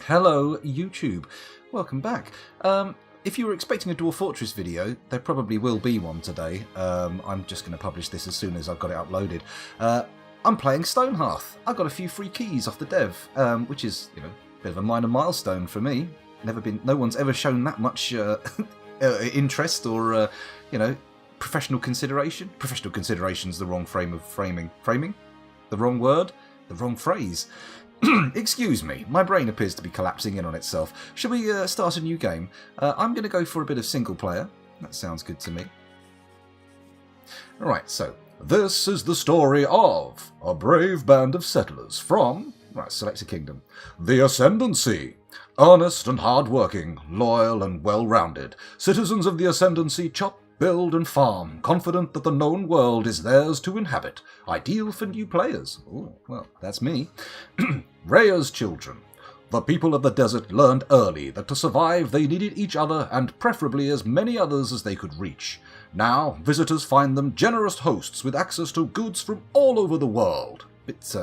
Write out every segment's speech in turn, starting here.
Hello, YouTube. Welcome back. If you were expecting a Dwarf Fortress video, there probably will be one today. I'm just going to publish this as soon as I've got it uploaded. I'm playing Stonehearth. I got a few free keys off the dev, which is, a bit of a minor milestone for me. No one's ever shown that much interest or, professional consideration. Professional consideration's the wrong frame of framing. Framing? The wrong word? The wrong phrase. Excuse me, my brain appears to be collapsing in on itself. Shall we start a new game? I'm going to go for a bit of single player. That sounds good to me. Alright, so, this is the story of a brave band of settlers from, select a kingdom, the Ascendancy. Earnest and hard-working, loyal and well-rounded, citizens of the Ascendancy chop, build and farm, confident that the known world is theirs to inhabit, ideal for new players. Oh, well, that's me. Rhea's children. The people of the desert learned early that to survive they needed each other and preferably as many others as they could reach. Now, visitors find them generous hosts with access to goods from all over the world. It's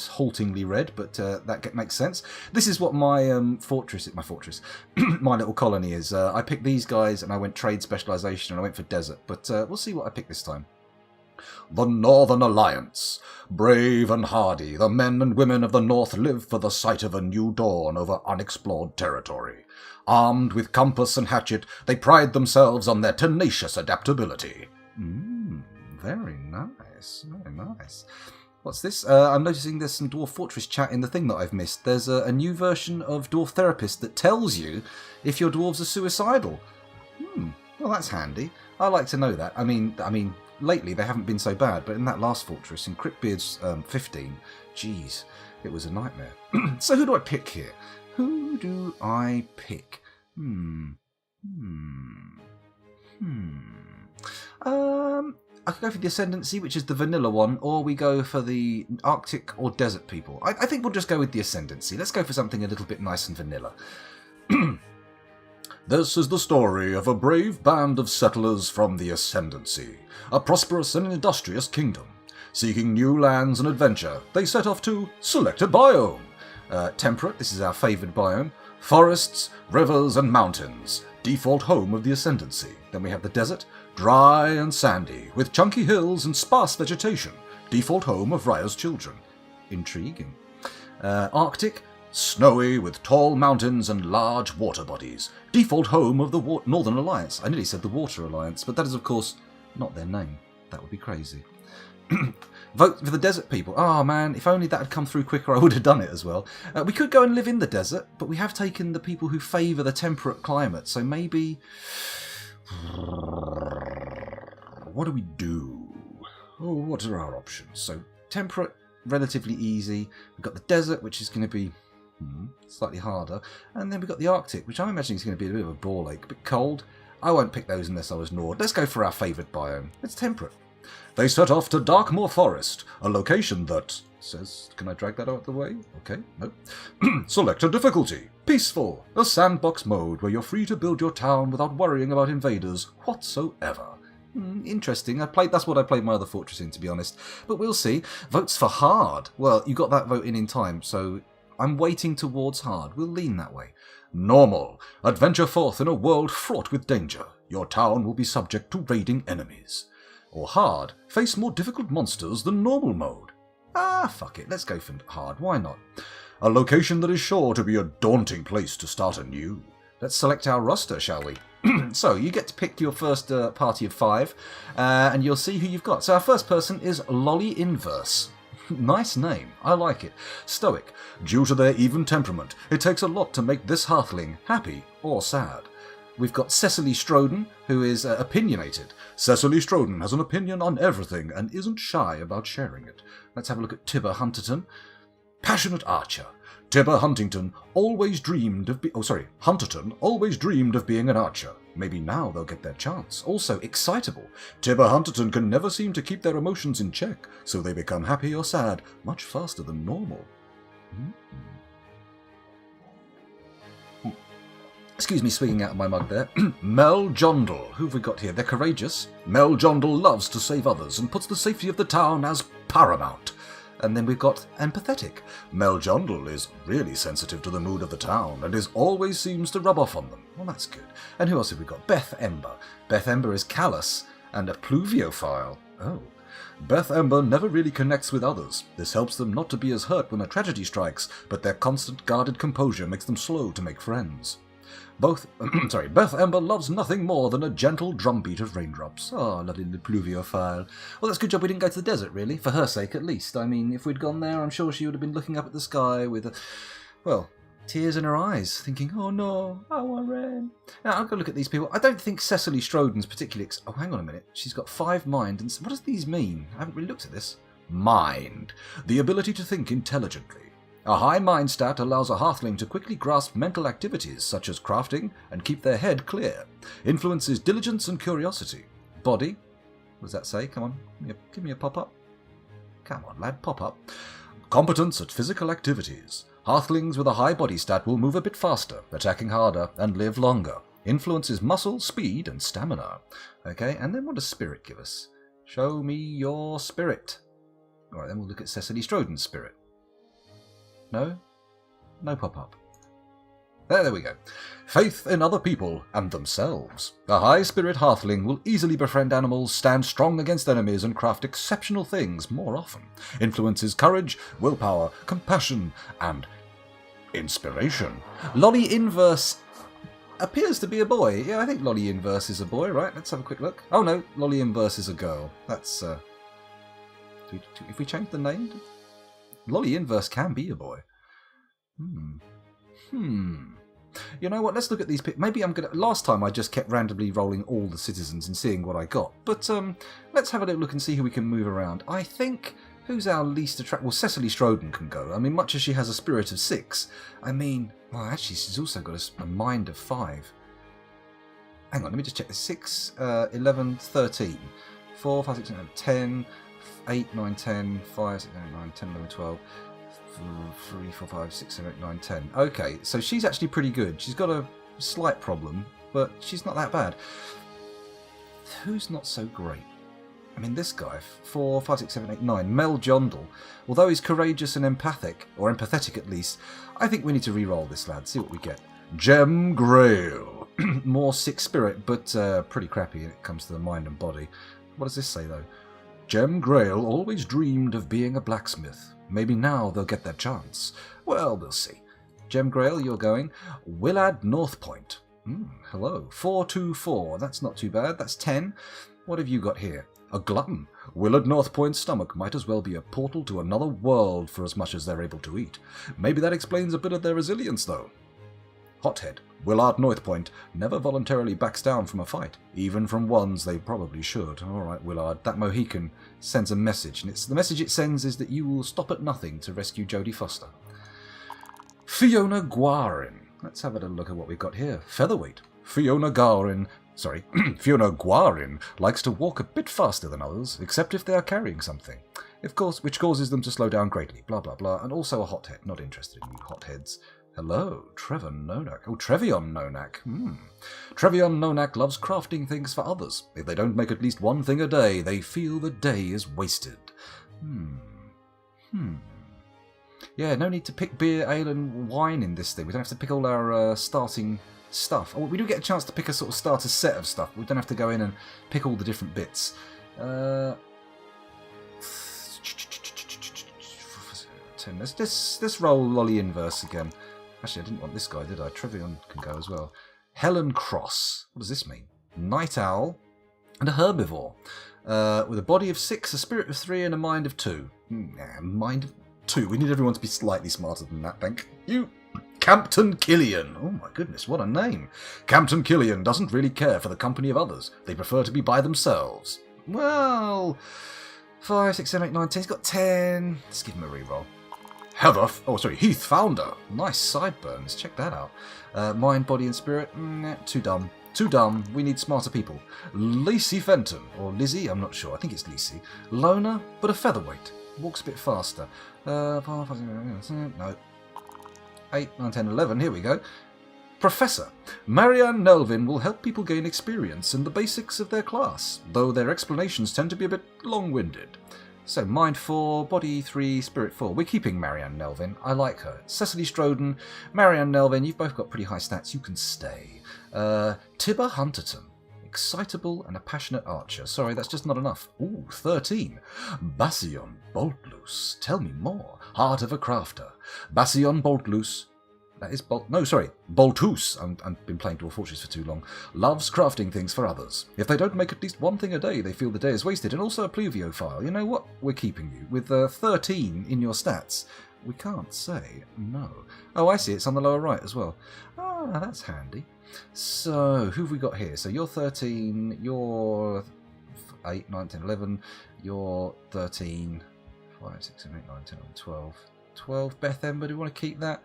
haltingly read, but that makes sense. This is what my my little colony is. I picked these guys and I went trade specialization and I went for desert, but we'll see what I pick this time. The Northern Alliance. Brave and hardy, the men and women of the North live for the sight of a new dawn over unexplored territory. Armed with compass and hatchet, they pride themselves on their tenacious adaptability. Very nice, very nice. What's this? I'm noticing there's some Dwarf Fortress chat in the thing that I've missed. There's a new version of Dwarf Therapist that tells you if your dwarves are suicidal. Well, that's handy. I like to know that. I mean, lately they haven't been so bad, but in that last fortress, in Cryptbeard's 15, geez, it was a nightmare. So who do I pick here? Who do I pick? I could go for the Ascendancy, which is the vanilla one, or we go for the Arctic or desert people. I think we'll just go with the Ascendancy. Let's go for something a little bit nice and vanilla. This is the story of a brave band of settlers from the Ascendancy, a prosperous and industrious kingdom. Seeking new lands and adventure, they set off to select a biome. Temperate, this is our favoured biome. Forests, rivers and mountains, default home of the Ascendancy. Then we have the desert, dry and sandy, with chunky hills and sparse vegetation, default home of Rhea's children. Intriguing. Arctic, snowy with tall mountains and large water bodies, default home of the Northern Alliance. I nearly said the Water Alliance, but that is of course not their name. That would be crazy. Vote for the desert people. Oh man, if only that had come through quicker I would have done it as well. We could go and live in the desert, but we have taken the people who favour the temperate climate, so maybe... What do we do? Oh, what are our options? So, temperate, relatively easy. We've got the desert, which is going to be slightly harder. And then we've got the Arctic, which I'm imagining is going to be a bit of a ball ache. A bit cold. I won't pick those unless I was Nord. Let's go for our favoured biome. It's temperate. They set off to Darkmoor Forest, a location that... says, can I drag that out of the way? Okay, no. Select a difficulty. Peaceful. A sandbox mode where you're free to build your town without worrying about invaders whatsoever. Interesting. That's what I played my other fortress in, to be honest. But we'll see. Votes for hard. Well, you got that vote in time, so I'm weighting towards hard. We'll lean that way. Normal. Adventure forth in a world fraught with danger. Your town will be subject to raiding enemies. Or hard. Face more difficult monsters than normal mode. Fuck it. Let's go for hard. Why not? A location that is sure to be a daunting place to start anew. Let's select our roster, shall we? So, you get to pick your first party of 5, and you'll see who you've got. So our first person is Lolly Inverse. Nice name. I like it. Stoic. Due to their even temperament, it takes a lot to make this hearthling happy or sad. We've got Cecily Stroden, who is opinionated. Cecily Stroden has an opinion on everything and isn't shy about sharing it. Let's have a look at Tibber Hunterton. Passionate archer. Tibber Huntington always dreamed of Hunterton always dreamed of being an archer. Maybe now they'll get their chance. Also excitable. Tibber Hunterton can never seem to keep their emotions in check, so they become happy or sad much faster than normal. Excuse me swinging out of my mug there. Mel Jondal. Who have we got here? They're courageous. Mel Jondal loves to save others and puts the safety of the town as paramount. And then we've got empathetic. Meljondal is really sensitive to the mood of the town and always seems to rub off on them. Well, that's good. And who else have we got? Beth Ember. Beth Ember is callous and a pluviophile. Oh. Beth Ember never really connects with others. This helps them not to be as hurt when a tragedy strikes, but their constant guarded composure makes them slow to make friends. Beth Ember loves nothing more than a gentle drumbeat of raindrops. Oh, lovely little pluviophile. Well, that's a good job we didn't go to the desert, really, for her sake at least. I mean, if we'd gone there, I'm sure she would have been looking up at the sky with, tears in her eyes, thinking, oh no, I want rain. Now, I'll go look at these people. I don't think Cecily Stroden's particularly... Oh, hang on a minute. She's got 5 mind. And what does these mean? I haven't really looked at this. Mind. The ability to think intelligently. A high mind stat allows a halfling to quickly grasp mental activities such as crafting and keep their head clear. Influences diligence and curiosity. Body. What does that say? Come on. Give me a pop-up. Come on, lad, pop-up. Competence at physical activities. Halflings with a high body stat will move a bit faster, attacking harder, and live longer. Influences muscle, speed, and stamina. Okay, and then what does spirit give us? Show me your spirit. Alright, then we'll look at Cecily Stroden's spirit. No? No pop-up. There we go. Faith in other people and themselves. A high-spirit halfling will easily befriend animals, stand strong against enemies, and craft exceptional things more often. Influences courage, willpower, compassion, and inspiration. Lolly Inverse appears to be a boy. Yeah, I think Lolly Inverse is a boy, right? Let's have a quick look. Oh no, Lolly Inverse is a girl. That's, if we change the name... Lolly Inverse can be a boy. You know what? Let's look at these. Maybe I'm gonna. Last time I just kept randomly rolling all the citizens and seeing what I got. But let's have a little look and see who we can move around. I think who's our least attractive? Well, Cecily Stroden can go. I mean, much as she has a spirit of 6. I mean, well, actually, she's also got a mind of 5. Hang on, let me just check this. 6, 11, 13, 4, 5, 6, 7, 10. 8, 9, 10, 5, 6, 7, 8, 9, 10, 11, 12, 3, 4, 5, 6, 7, 8, 9, 10. Okay, so she's actually pretty good. She's got a slight problem, but she's not that bad. Who's not so great? I mean, this guy, 4, 5, 6, 7, 8, 9, Mel Jondal. Although he's courageous and empathic, or empathetic at least, I think we need to re-roll this lad, see what we get. Gem Grail. More 6 spirit, but pretty crappy when it comes to the mind and body. What does this say, though? Gem Grail always dreamed of being a blacksmith. Maybe now they'll get that chance. Well, we'll see. Gem Grail, you're going. Willard Northpoint. Hello. 424. That's not too bad. That's 10. What have you got here? A glutton. Willard Northpoint's stomach might as well be a portal to another world for as much as they're able to eat. Maybe that explains a bit of their resilience, though. Hothead. Willard Northpoint never voluntarily backs down from a fight, even from ones they probably should. Alright, Willard, that Mohican sends a message, and the message it sends is that you will stop at nothing to rescue Jodie Foster. Fiona Guarin. Let's have a look at what we've got here. Featherweight. Fiona Guarin likes to walk a bit faster than others, except if they are carrying something. Of course, which causes them to slow down greatly, blah blah blah, and also a hothead. Not interested in you hotheads. Hello, Trevor Nonak. Oh, Trevion Nonak. Trevion Nonak loves crafting things for others. If they don't make at least one thing a day, they feel the day is wasted. Yeah, no need to pick beer, ale, and wine in this thing. We don't have to pick all our starting stuff. Oh, we do get a chance to pick a sort of starter set of stuff. We don't have to go in and pick all the different bits. Let's roll Lolly Inverse again. Actually, I didn't want this guy, did I? Trevion can go as well. Helen Cross. What does this mean? Night Owl and a herbivore. With a body of 6, a spirit of 3, and a mind of 2. Mind of 2. We need everyone to be slightly smarter than that, thank you. Campton Killian. Oh my goodness, what a name. Campton Killian doesn't really care for the company of others. They prefer to be by themselves. Well, 5, 6, 7, 8, 9, 10. He's got 10. Let's give him a reroll. Heath Founder. Nice sideburns. Check that out. Mind, body, and spirit. Too dumb. Too dumb. We need smarter people. Lacey Fenton. Or Lizzie. I'm not sure. I think it's Lacey. Loner, but a featherweight. Walks a bit faster. No. 8, 9, 10, 11. Here we go. Professor. Marianne Nelvin will help people gain experience in the basics of their class, though their explanations tend to be a bit long-winded. So, mind 4, body 3, spirit 4. We're keeping Marianne Nelvin. I like her. Cecily Stroden, Marianne Nelvin, you've both got pretty high stats. You can stay. Tibber Hunterton. Excitable and a passionate archer. Sorry, that's just not enough. Ooh, 13. Bassion Boltloose. Tell me more. Heart of a crafter. Bassion Boltloose. That is Boltus. I've been playing Dwarf Fortress for too long. Loves crafting things for others. If they don't make at least one thing a day, they feel the day is wasted. And also a pluviophile. You know what? We're keeping you. With 13 in your stats, we can't say no. Oh, I see. It's on the lower right as well. Ah, that's handy. So, who have we got here? So, you're 13, you're 8, 9, 10, 11, you're 13, 5, 6, 7, 8, 9, 10, 11, 12. 12, Beth Ember, do we want to keep that?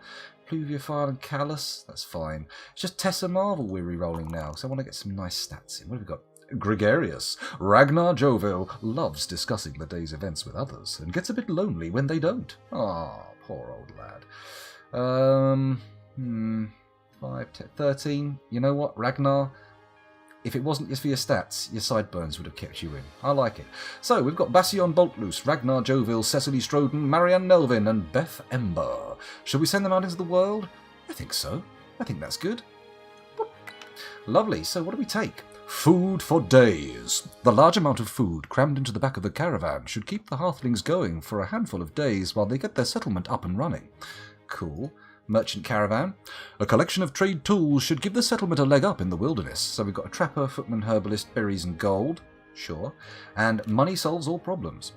Pluviophile and Callus, that's fine. It's just Tessa Marvel we're re-rolling now, so I want to get some nice stats in. What have we got? Gregarious. Ragnar Jovil loves discussing the day's events with others and gets a bit lonely when they don't. Ah, poor old lad. 5, 10, 13. You know what, Ragnar? If it wasn't just for your stats, your sideburns would have kept you in. I like it. So, we've got Bastion Boltloose, Ragnar Jovil, Cecily Stroden, Marianne Nelvin, and Beth Ember. Shall we send them out into the world? I think so. I think that's good. Lovely. So, what do we take? Food for days. The large amount of food crammed into the back of the caravan should keep the Hearthlings going for a handful of days while they get their settlement up and running. Cool. Merchant caravan. A collection of trade tools should give the settlement a leg up in the wilderness. So we've got a trapper, footman, herbalist, berries and gold. Sure. And money solves all problems.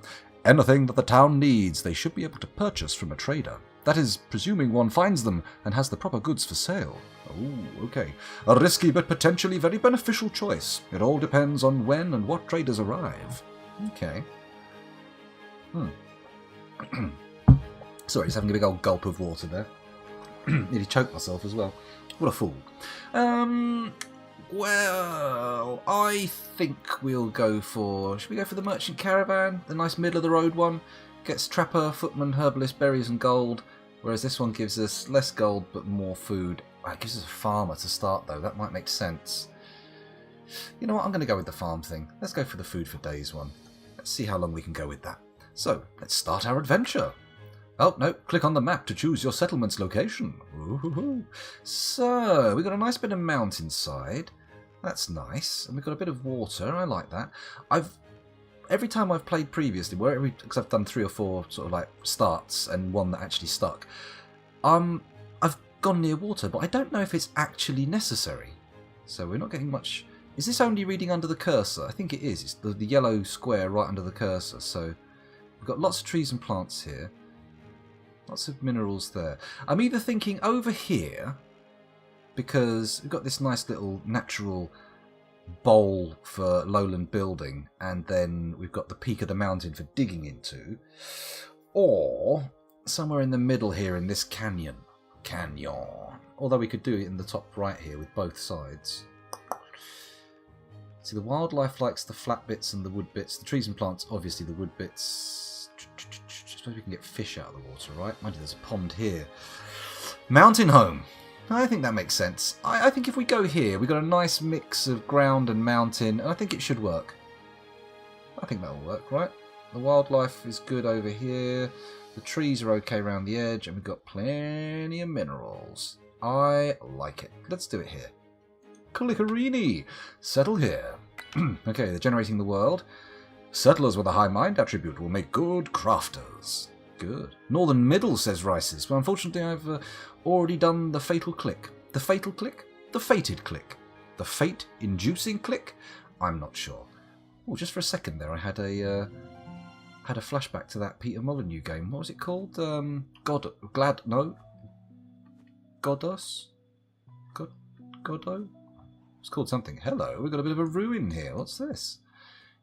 Anything that the town needs, they should be able to purchase from a trader. That is, presuming one finds them and has the proper goods for sale. Oh, okay. A risky but potentially very beneficial choice. It all depends on when and what traders arrive. Okay. Sorry, just having a big old gulp of water there. Nearly choked myself as well. What a fool. Well, I think we'll go for... Should we go for the merchant caravan? The nice middle of the road one? Gets trapper, footman, herbalist, berries and gold. Whereas this one gives us less gold but more food. It gives us a farmer to start though. That might make sense. You know what? I'm going to go with the farm thing. Let's go for the food for days one. Let's see how long we can go with that. So, let's start our adventure. Oh, no, click on the map to choose your settlement's location. Ooh-hoo-hoo. So, we've got a nice bit of mountainside. That's nice. And we've got a bit of water. I like that. Every time I've played previously, because I've done 3 or 4 sort of like starts and one that actually stuck, I've gone near water, but I don't know if it's actually necessary. So we're not getting much... Is this only reading under the cursor? I think it is. It's the yellow square right under the cursor. So we've got lots of trees and plants here. Lots of minerals there. I'm either thinking over here, because we've got this nice little natural bowl for lowland building, and then we've got the peak of the mountain for digging into, or somewhere in the middle here in this canyon. Although we could do it in the top right here with both sides. See, the wildlife likes the flat bits and the wood bits. The trees and plants, obviously the wood bits. I suppose we can get fish out of the water, right? Mind you, there's a pond here. Mountain home. I think that makes sense. I think if we go here, we've got a nice mix of ground and mountain, and I think it should work. I think that'll work, right? The wildlife is good over here. The trees are okay around the edge, and we've got plenty of minerals. I like it. Let's do it here. Kalikarini! Settle here. Okay, they're generating the world. Settlers with a high mind attribute will make good crafters. Good. Northern Middle, says Rices. Well, unfortunately, I've already done the fatal click. The fatal click? The fated click. The fate-inducing click? I'm not sure. Oh, just for a second there, I had a flashback to that Peter Molyneux game. What was it called? Goddo? It's called something. Hello, we've got a bit of a ruin here. What's this?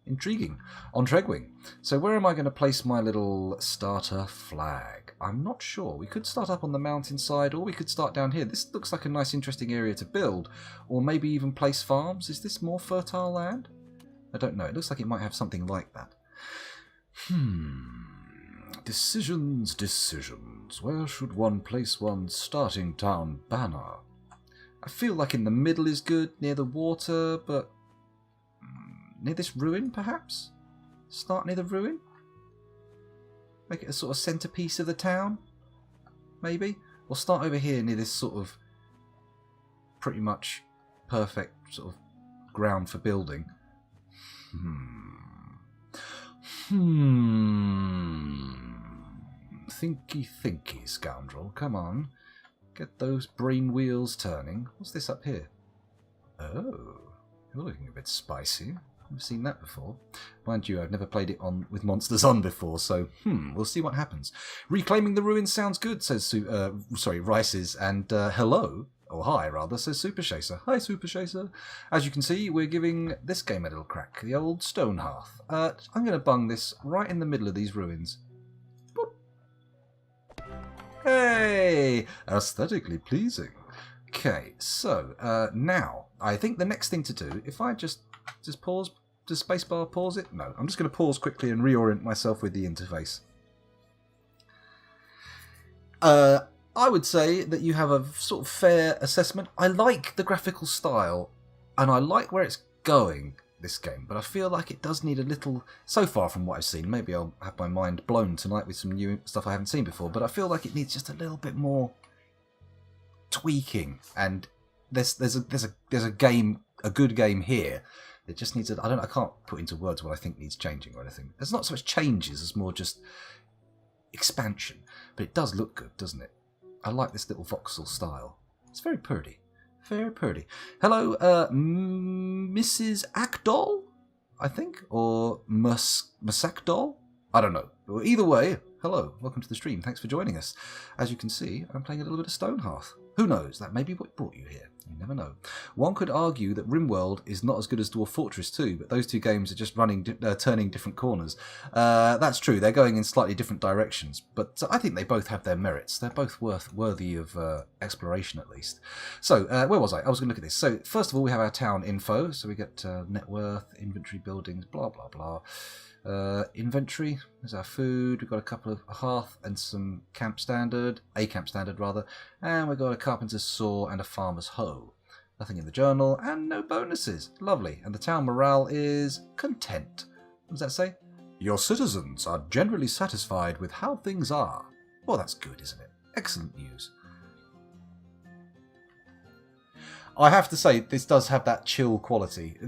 Intriguing. On Tregwing. So where am I going to place my little starter flag? I'm not sure. We could start up on the mountainside, or we could start down here. This looks like a nice, interesting area to build. Or maybe even place farms. Is this more fertile land? I don't know. It looks like it might have something like that. Decisions. Where should one place one's starting town banner? I feel like in the middle is good, near the water, but... near this ruin, perhaps? Start near the ruin? Make it a sort of centrepiece of the town, maybe? We'll start over here near this sort of pretty much perfect sort of ground for building. Thinky, scoundrel. Come on. Get those brain wheels turning. What's this up here? Oh, you're looking a bit spicy. I've seen that before. Mind you, I've never played it on with monsters on before, so we'll see what happens. Reclaiming the ruins sounds good, says Rices, and hello, or hi rather, says Super Chaser. Hi, Super Chaser. As you can see, we're giving this game a little crack, the old Stonehearth. I'm going to bung this right in the middle of these ruins. Boop. Hey, aesthetically pleasing. Okay, so now I think the next thing to do, if I just pause, does spacebar pause it? No, I'm just going to pause quickly and reorient myself with the interface. I would say that you have a sort of fair assessment. I like the graphical style, and I like where it's going, this game, but I feel like it does need a little, so far from what I've seen, maybe I'll have my mind blown tonight with some new stuff I haven't seen before, but I feel like it needs just a little bit more tweaking, and there's a game, a good game here. It just needs I can't put into words what I think needs changing or anything. There's not so much changes as more just expansion, but it does look good, doesn't it? I like this little voxel style. It's very pretty, very pretty. Hello, Mrs. Akdol, I think, or Musakdol. I don't know. Either way, hello, welcome to the stream. Thanks for joining us. As you can see, I'm playing a little bit of Stonehearth. Who knows? That may be what brought you here. You never know. One could argue that RimWorld is not as good as Dwarf Fortress 2, but those two games are just turning different corners. That's true. They're going in slightly different directions, but I think they both have their merits. They're both worthy of exploration, at least. So, where was I? I was going to look at this. So, first of all, we have our town info. So we get net worth, inventory, buildings, blah, blah, blah. Inventory, there's our food, we've got a couple of hearth and some a camp standard rather, and we've got a carpenter's saw and a farmer's hoe. Nothing in the journal and no bonuses. Lovely. And the town morale is content. What does that say? Your citizens are generally satisfied with how things are. Well, that's good, isn't it? Excellent news. I have to say, this does have that chill quality,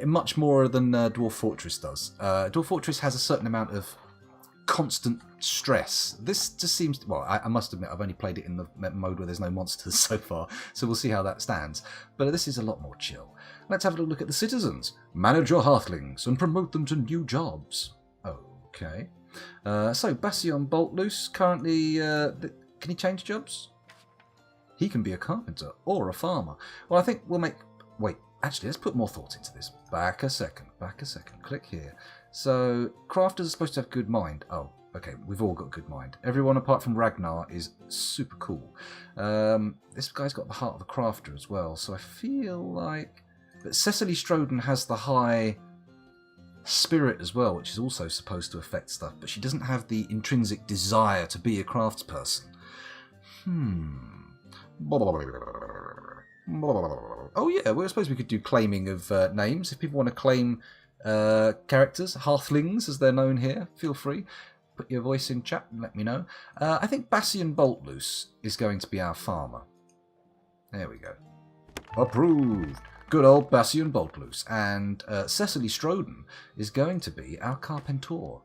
much more than Dwarf Fortress does. Dwarf Fortress has a certain amount of constant stress. This just seems... Well, I must admit, I've only played it in the mode where there's no monsters so far, so we'll see how that stands. But this is a lot more chill. Let's have a look at the citizens. Manage your hearthlings and promote them to new jobs. Okay. So, Bastion Boltloose, currently... can he change jobs? He can be a carpenter or a farmer. Well, I think we'll make... Wait, actually, let's put more thought into this. Back a second. Click here. So, crafters are supposed to have good mind. Oh, okay, we've all got good mind. Everyone apart from Ragnar is super cool. This guy's got the heart of a crafter as well, so I feel like... But Cecily Stroden has the high spirit as well, which is also supposed to affect stuff, but she doesn't have the intrinsic desire to be a craftsperson. Oh yeah, well, I suppose we could do claiming of names. If people want to claim characters, Hearthlings as they're known here, feel free. Put your voice in chat and let me know. I think Bastion Boltloose is going to be our farmer. There we go. Approved. Good old Bastion Boltloose. And Cecily Stroden is going to be our carpentor.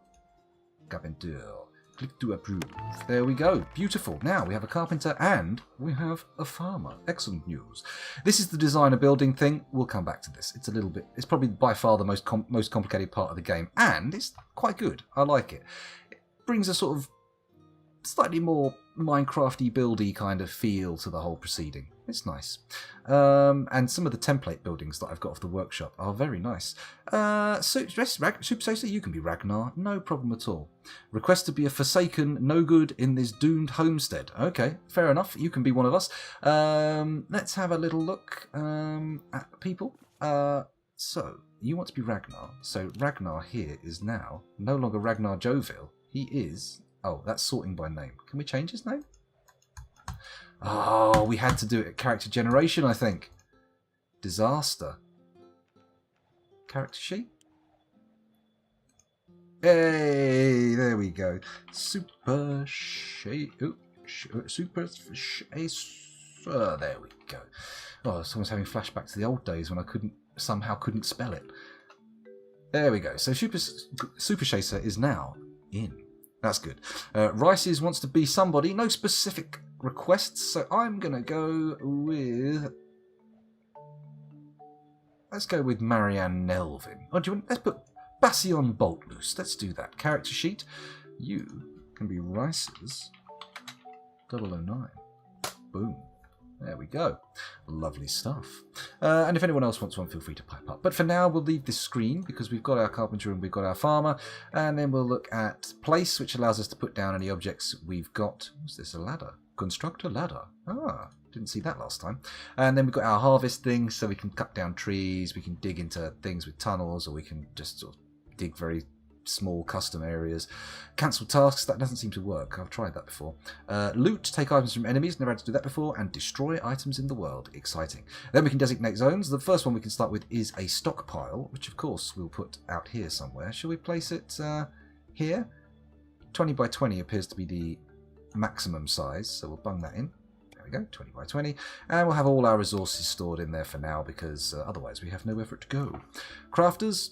Carpenteur. Click to approve. There we go. Beautiful. Now we have a carpenter and we have a farmer. Excellent news. This is the designer building thing. We'll come back to this. It's a little bit... It's probably by far the most complicated part of the game. And it's quite good. I like it. It brings a sort of slightly more Minecrafty buildy kind of feel to the whole proceeding. It's nice. And some of the template buildings that I've got off the workshop are very nice. Super Sacer, you can be Ragnar. No problem at all. Request to be a forsaken no good in this doomed homestead. Okay, fair enough. You can be one of us. Let's have a little look at people. So, you want to be Ragnar. So, Ragnar here is now no longer Ragnar Jovil. He is... Oh, that's sorting by name. Can we change his name? Oh, we had to do it at character generation, I think. Disaster. Character sheet? Hey, there we go. Super Chaser. There we go. Oh, someone's having flashbacks to the old days when I somehow couldn't spell it. There we go. So Super Chaser is now in. That's good. Rices wants to be somebody. No specific requests, so I'm going to go with... Let's go with Marianne Nelvin. Oh, let's put Bastion Boltloose. Let's do that. Character sheet. You can be Rices 009. Boom. There we go. Lovely stuff. And if anyone else wants one, feel free to pipe up. But for now, we'll leave this screen because we've got our carpenter and we've got our farmer. And then we'll look at place, which allows us to put down any objects we've got. What's this? A ladder. Construct a ladder. Ah, didn't see that last time. And then we've got our harvest thing, so we can cut down trees. We can dig into things with tunnels, or we can just sort of dig very small custom areas. Cancel tasks, that doesn't seem to work. I've tried that before. Loot, take items from enemies, never had to do that before, and destroy items in the world. Exciting. Then we can designate zones. The first one we can start with is a stockpile, which of course we'll put out here somewhere. Shall we place it here? 20 by 20 appears to be the maximum size, so we'll bung that in. There we go, 20 by 20. And we'll have all our resources stored in there for now, because otherwise we have nowhere for it to go. Crafters,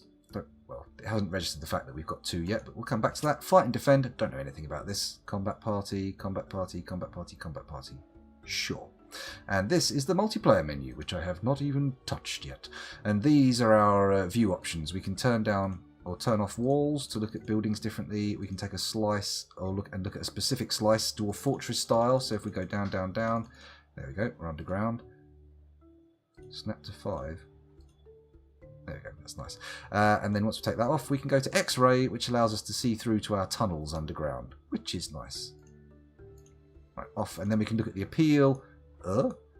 well, it hasn't registered the fact that we've got 2 yet, but we'll come back to that. Fight and defend, don't know anything about this. Combat party, combat party, combat party, combat party. Sure. And this is the multiplayer menu, which I have not even touched yet. And these are our view options. We can turn down or turn off walls to look at buildings differently. We can take a slice or look at a specific slice, do a fortress style. So if we go down, down, down, there we go, we're underground. Snap to 5. There we go, that's nice. And then once we take that off, we can go to X-ray, which allows us to see through to our tunnels underground, which is nice. Right, off, and then we can look at the appeal,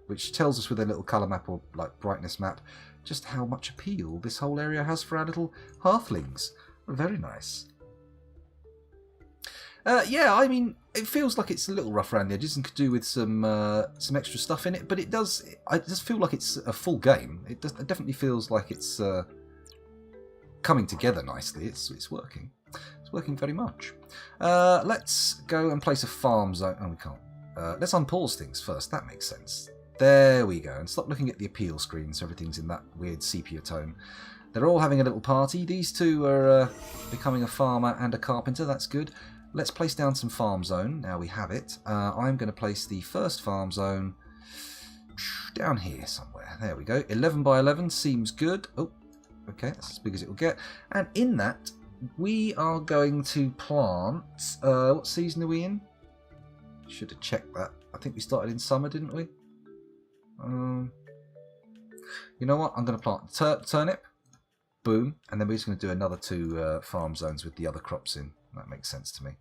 which tells us with a little colour map or like brightness map just how much appeal this whole area has for our little halflings. Very nice. Yeah, I mean, it feels like it's a little rough around the edges and could do with some extra stuff in it, but it does feel like it's a full game. It definitely feels like it's coming together nicely. It's working. It's working very much. Let's go and place a farm zone. Oh, we can't. Let's unpause things first. That makes sense. There we go. And stop looking at the appeal screen so everything's in that weird sepia tone. They're all having a little party. These two are becoming a farmer and a carpenter. That's good. Let's place down some farm zone. Now we have it. I'm going to place the first farm zone down here somewhere. There we go. 11 by 11 seems good. Oh, okay. That's as big as it will get. And in that, we are going to plant... what season are we in? Should have checked that. I think we started in summer, didn't we? You know what? I'm going to plant turnip. Boom. And then we're just going to do another 2 farm zones with the other crops in. That makes sense to me.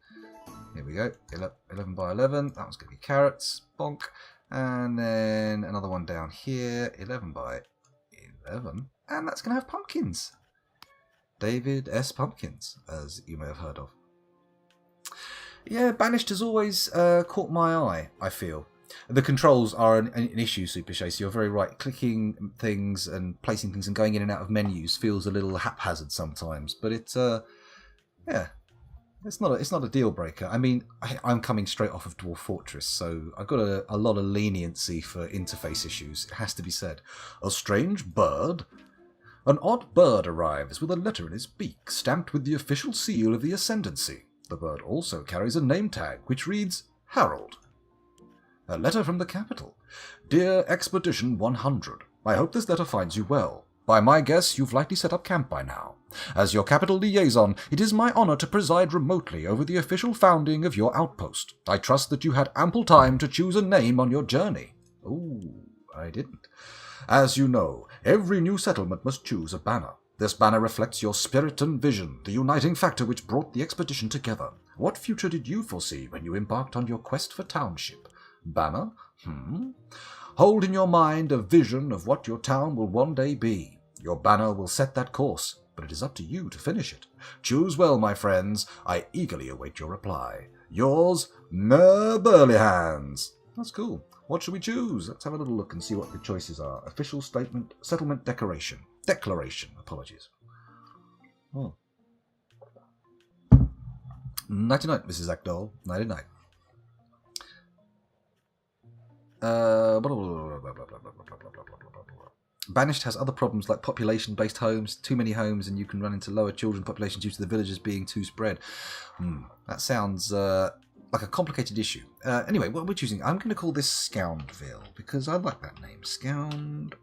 Here we go. 11 by 11. That one's going to be carrots. Bonk. And then another one down here. 11 by 11. And that's going to have pumpkins. David S. Pumpkins, as you may have heard of. Yeah, Banished has always caught my eye, I feel. The controls are an issue, Super Chaser. You're very right. Clicking things and placing things and going in and out of menus feels a little haphazard sometimes. But it's, yeah, it's not a deal breaker. I mean, I'm coming straight off of Dwarf Fortress, so I've got a lot of leniency for interface issues. It has to be said. A strange bird? An odd bird arrives with a letter in its beak, stamped with the official seal of the Ascendancy. The bird also carries a name tag, which reads Harold. A letter from the capital. Dear Expedition 100, I hope this letter finds you well. By my guess, you've likely set up camp by now. As your capital liaison, it is my honor to preside remotely over the official founding of your outpost. I trust that you had ample time to choose a name on your journey. Ooh, I didn't. As you know, every new settlement must choose a banner. This banner reflects your spirit and vision, the uniting factor which brought the expedition together. What future did you foresee when you embarked on your quest for township? Banner? Hold in your mind a vision of what your town will one day be. Your banner will set that course, but it is up to you to finish it. Choose well, my friends. I eagerly await your reply. Yours, Mer Burlyhands. That's cool. What should we choose? Let's have a little look and see what the choices are. Official statement, settlement declaration. Declaration, apologies. Nighty-night, Mrs. Ekdahl. Nighty-night. Banished has other problems like population-based homes, too many homes, and you can run into lower children population due to the villagers being too spread. That sounds like a complicated issue. Anyway, what we're choosing, I'm going to call this Scoundville, because I like that name. Scoundville.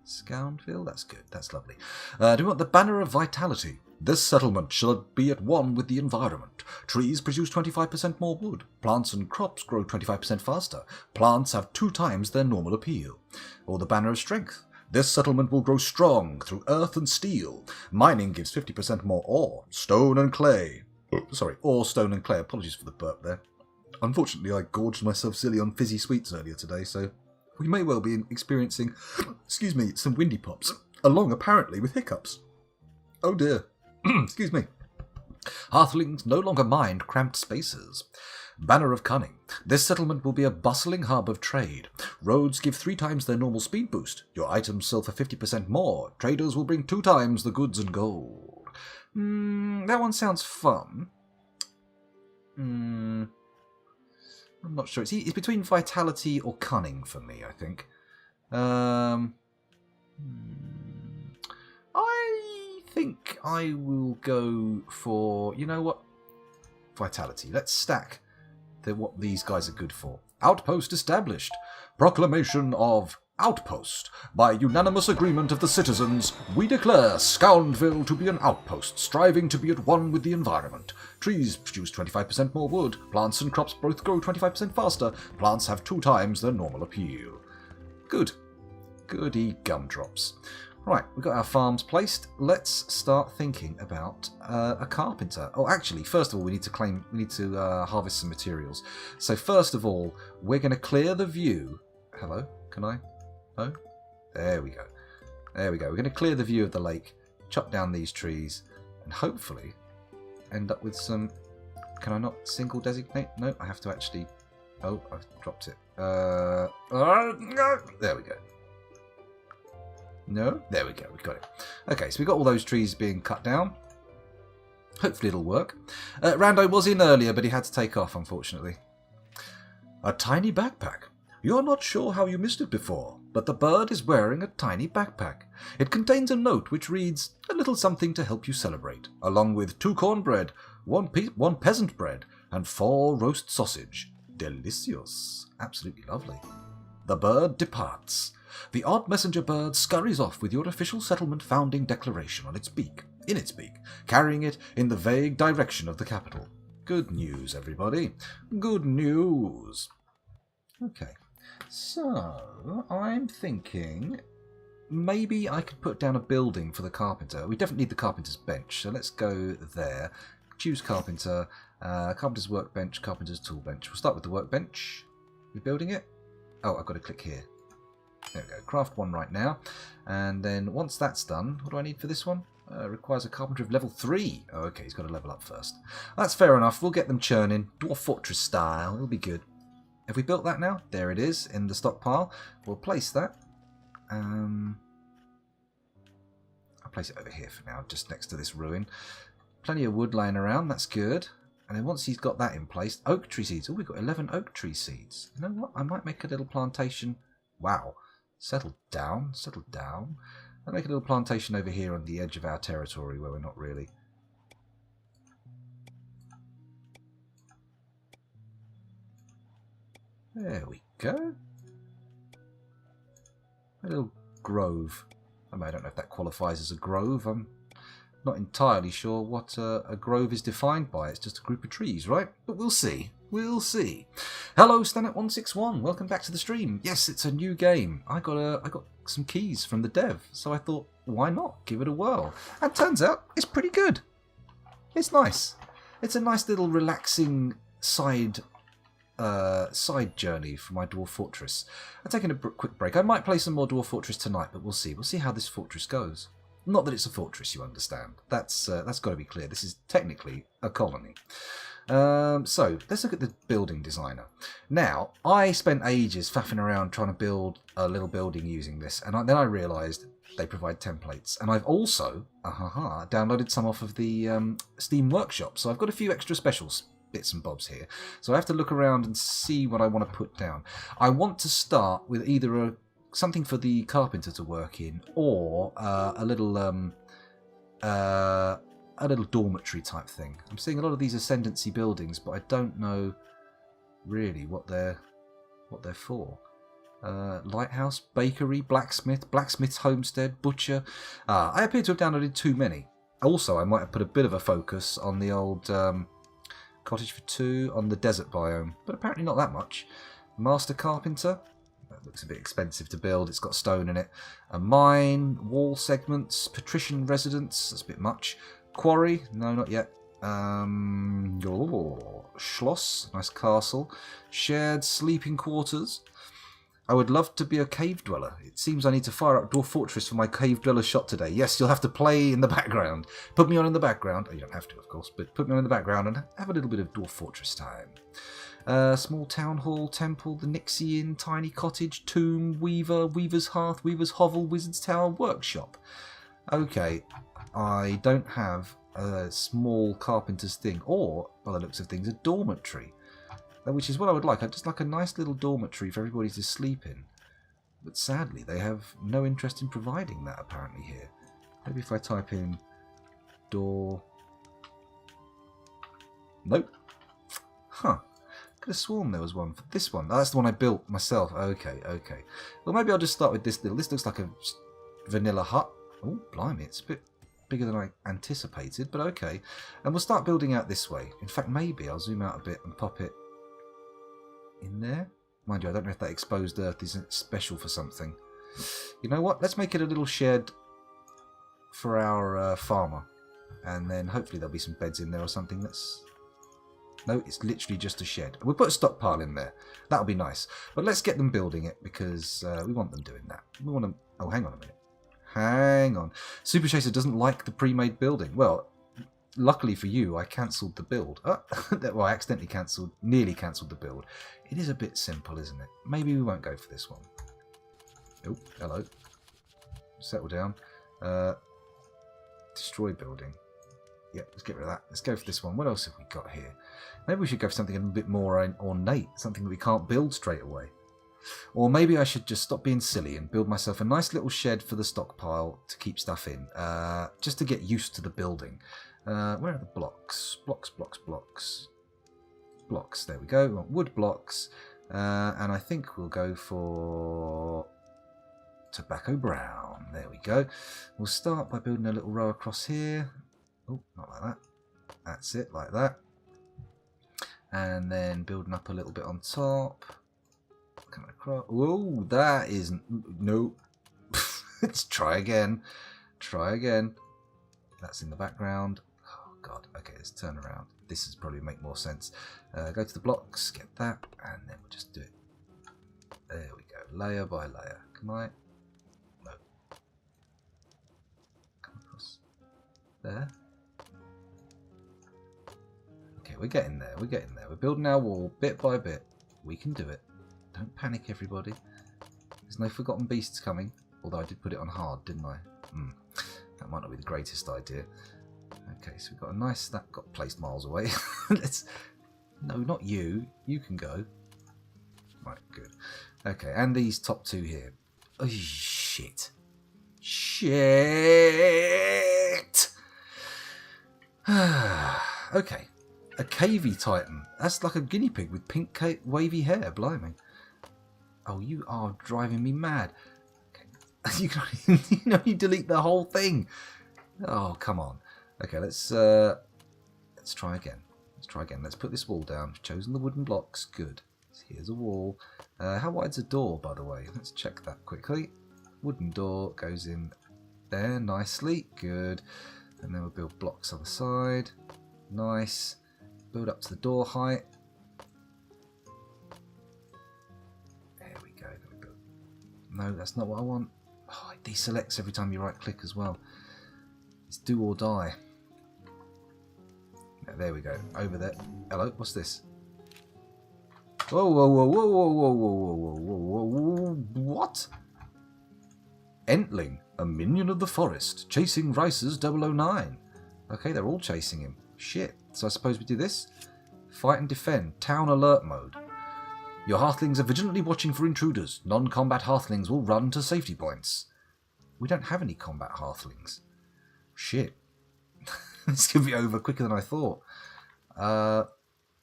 Scoundville? That's good. That's lovely. Do we want the Banner of Vitality? This settlement shall be at one with the environment. Trees produce 25% more wood. Plants and crops grow 25% faster. Plants have 2 times their normal appeal. Or the Banner of Strength. This settlement will grow strong through earth and steel. Mining gives 50% more ore, stone and clay. Ore, stone and clay. Apologies for the burp there. Unfortunately, I gorged myself silly on fizzy sweets earlier today, so we may well be experiencing, some windy pops, along apparently with hiccups. Oh dear. Excuse me. Hearthlings no longer mind cramped spaces. Banner of Cunning. This settlement will be a bustling hub of trade. Roads give 3 times their normal speed boost. Your items sell for 50% more. Traders will bring 2 times the goods and gold. That one sounds fun. I'm not sure. It's between Vitality or Cunning for me, I think. I think I will go for, you know what? Vitality. Let's stack what these guys are good for. Outpost established. Proclamation of Outpost. By unanimous agreement of the citizens, we declare Scoundville to be an outpost, striving to be at one with the environment. Trees produce 25% more wood. Plants and crops both grow 25% faster. Plants have 2 times their normal appeal. Good. Goody gumdrops. Right, we've got our farms placed. Let's start thinking about a carpenter. Oh, actually, first of all, we need to harvest some materials. So first of all, we're going to clear the view. Hello, can I? Oh, there we go. There we go. We're going to clear the view of the lake, chop down these trees, and hopefully end up with some... Can I not single designate? No, I have to actually... Oh, I've dropped it. There we go. No? There we go, we got it. Okay, so we've got all those trees being cut down. Hopefully it'll work. Rando was in earlier, but he had to take off, unfortunately. A tiny backpack. You're not sure how you missed it before, but the bird is wearing a tiny backpack. It contains a note which reads, a little something to help you celebrate, along with 2 cornbread, 1 peasant bread, and 4 roast sausage. Delicious. Absolutely lovely. The bird departs. The odd messenger bird scurries off with your official settlement founding declaration in its beak, carrying it in the vague direction of the capital. Good news, everybody. Good news. Okay, so I'm thinking maybe I could put down a building for the carpenter. We definitely need the carpenter's bench, so let's go there. Choose carpenter, carpenter's workbench, carpenter's tool bench. We'll start with the workbench. We're building it. Oh, I've got to click here. There we go. Craft 1 right now. And then once that's done, what do I need for this one? Requires a carpenter of level 3. Oh, okay, he's got to level up first. That's fair enough. We'll get them churning. Dwarf Fortress style. It'll be good. Have we built that now? There it is in the stockpile. We'll place that. I'll place it over here for now, just next to this ruin. Plenty of wood lying around. That's good. And then once he's got that in place, oak tree seeds. Oh, we've got 11 oak tree seeds. You know what? I might make a little plantation. Wow. Settle down, settle down. I'll make a little plantation over here on the edge of our territory where we're not really. There we go. A little grove. I mean, I don't know if that qualifies as a grove. I'm not entirely sure what a grove is defined by. It's just a group of trees, right? But we'll see. We'll see. Hello, Stanet161. Welcome back to the stream. Yes, it's a new game. I got some keys from the dev, so I thought, why not give it a whirl? And turns out it's pretty good. It's nice. It's a nice little relaxing side journey for my Dwarf Fortress. I'm taking a quick break. I might play some more Dwarf Fortress tonight, but we'll see. We'll see how this fortress goes. Not that it's a fortress, you understand. That's got to be clear. This is technically a colony. So let's look at the building designer. Now, I spent ages faffing around trying to build a little building using this, and then I realised they provide templates. And I've also downloaded some off of the Steam Workshop, so I've got a few extra specials bits and bobs here. So I have to look around and see what I want to put down. I want to start with either something for the carpenter to work in, or a little dormitory type thing. I'm seeing a lot of these ascendancy buildings, but I don't know really what they're for. Lighthouse, bakery, blacksmith's homestead, butcher. I appear to have downloaded too many. Also, I might have put a bit of a focus on the old cottage for two on the desert biome, but apparently not that much. Master carpenter. That looks a bit expensive to build. It's got stone in it. A mine, wall segments, patrician residence. That's a bit much. Quarry. No, not yet. Schloss. Nice castle. Shared sleeping quarters. I would love to be a cave dweller. It seems I need to fire up Dwarf Fortress for my cave dweller shot today. Yes, you'll have to play in the background. Put me on in the background. Oh, you don't have to, of course, but put me on in the background and have a little bit of Dwarf Fortress time. Small town hall, temple, the Nixie Inn, tiny cottage, tomb, weaver, weaver's hearth, weaver's hovel, wizard's tower, workshop. Okay, I don't have a small carpenter's thing, or, by the looks of things, a dormitory. Which is what I would like. I'd just like a nice little dormitory for everybody to sleep in. But sadly, they have no interest in providing that, apparently, here. Maybe if I type in door... Nope. Huh. Could have sworn there was one for this one. Oh, that's the one I built myself. Okay. Well, maybe I'll just start with this little... This looks like a vanilla hut. Oh, blimey, it's a bit bigger than I anticipated, but okay. And we'll start building out this way. In fact, maybe I'll zoom out a bit and pop it in there. Mind you, I don't know if that exposed earth isn't special for something. You know what? Let's make it a little shed for our farmer. And then hopefully there'll be some beds in there or something. No, it's literally just a shed. We'll put a stockpile in there. That'll be nice. But let's get them building it because we want them doing that. We want them... Oh, hang on a minute. Hang on. Super Chaser doesn't like the pre-made building. Well, luckily for you, I cancelled the build. Well, I accidentally nearly cancelled the build. It is a bit simple, isn't it? Maybe we won't go for this one. Oh, hello. Settle down. Destroy building. Yep, let's get rid of that. Let's go for this one. What else have we got here? Maybe we should go for something a bit more ornate. Something that we can't build straight away. Or maybe I should just stop being silly and build myself a nice little shed for the stockpile to keep stuff in. Just to get used to the building. Where are the blocks? Blocks, there we go. We want wood blocks. And I think we'll go for tobacco brown. There we go. We'll start by building a little row across here. Oh, not like that. That's it, like that. And then building up a little bit on top. Coming across. Oh, that isn't... Nope. Let's try again. That's in the background. God, okay, let's turn around. This is probably make more sense. Go to the blocks, get that, and then we'll just do it. There we go, layer by layer. Can I? No. Come across there. Okay, we're getting there. We're building our wall bit by bit. We can do it. Don't panic, everybody. There's no forgotten beasts coming. Although I did put it on hard, didn't I? That might not be the greatest idea. Okay, so we've got a nice... That got placed miles away. No, not you. You can go. Right, good. Okay, and these top two here. Oh, shit. Okay. A cavey titan. That's like a guinea pig with pink wavy hair. Blimey. Oh, you are driving me mad. Okay. You delete the whole thing. Oh, come on. Okay, let's try again. Let's put this wall down. I've chosen the wooden blocks. Good. Here's a wall. How wide's a door, by the way? Let's check that quickly. Wooden door goes in there nicely. Good. And then we'll build blocks on the side. Nice. Build up to the door height. There we go. No, that's not what I want. Oh, it deselects every time you right click as well. It's do or die. There we go. Over there. Hello, what's this? Whoa, whoa, whoa, whoa, whoa, whoa, whoa, whoa, whoa, whoa, what? Entling, a minion of the forest, chasing Rice's 009. Okay, they're all chasing him. Shit. So I suppose we do this? Fight and defend. Town alert mode. Your Hearthlings are vigilantly watching for intruders. Non-combat Hearthlings will run to safety points. We don't have any combat Hearthlings. Shit. This could be over quicker than I thought.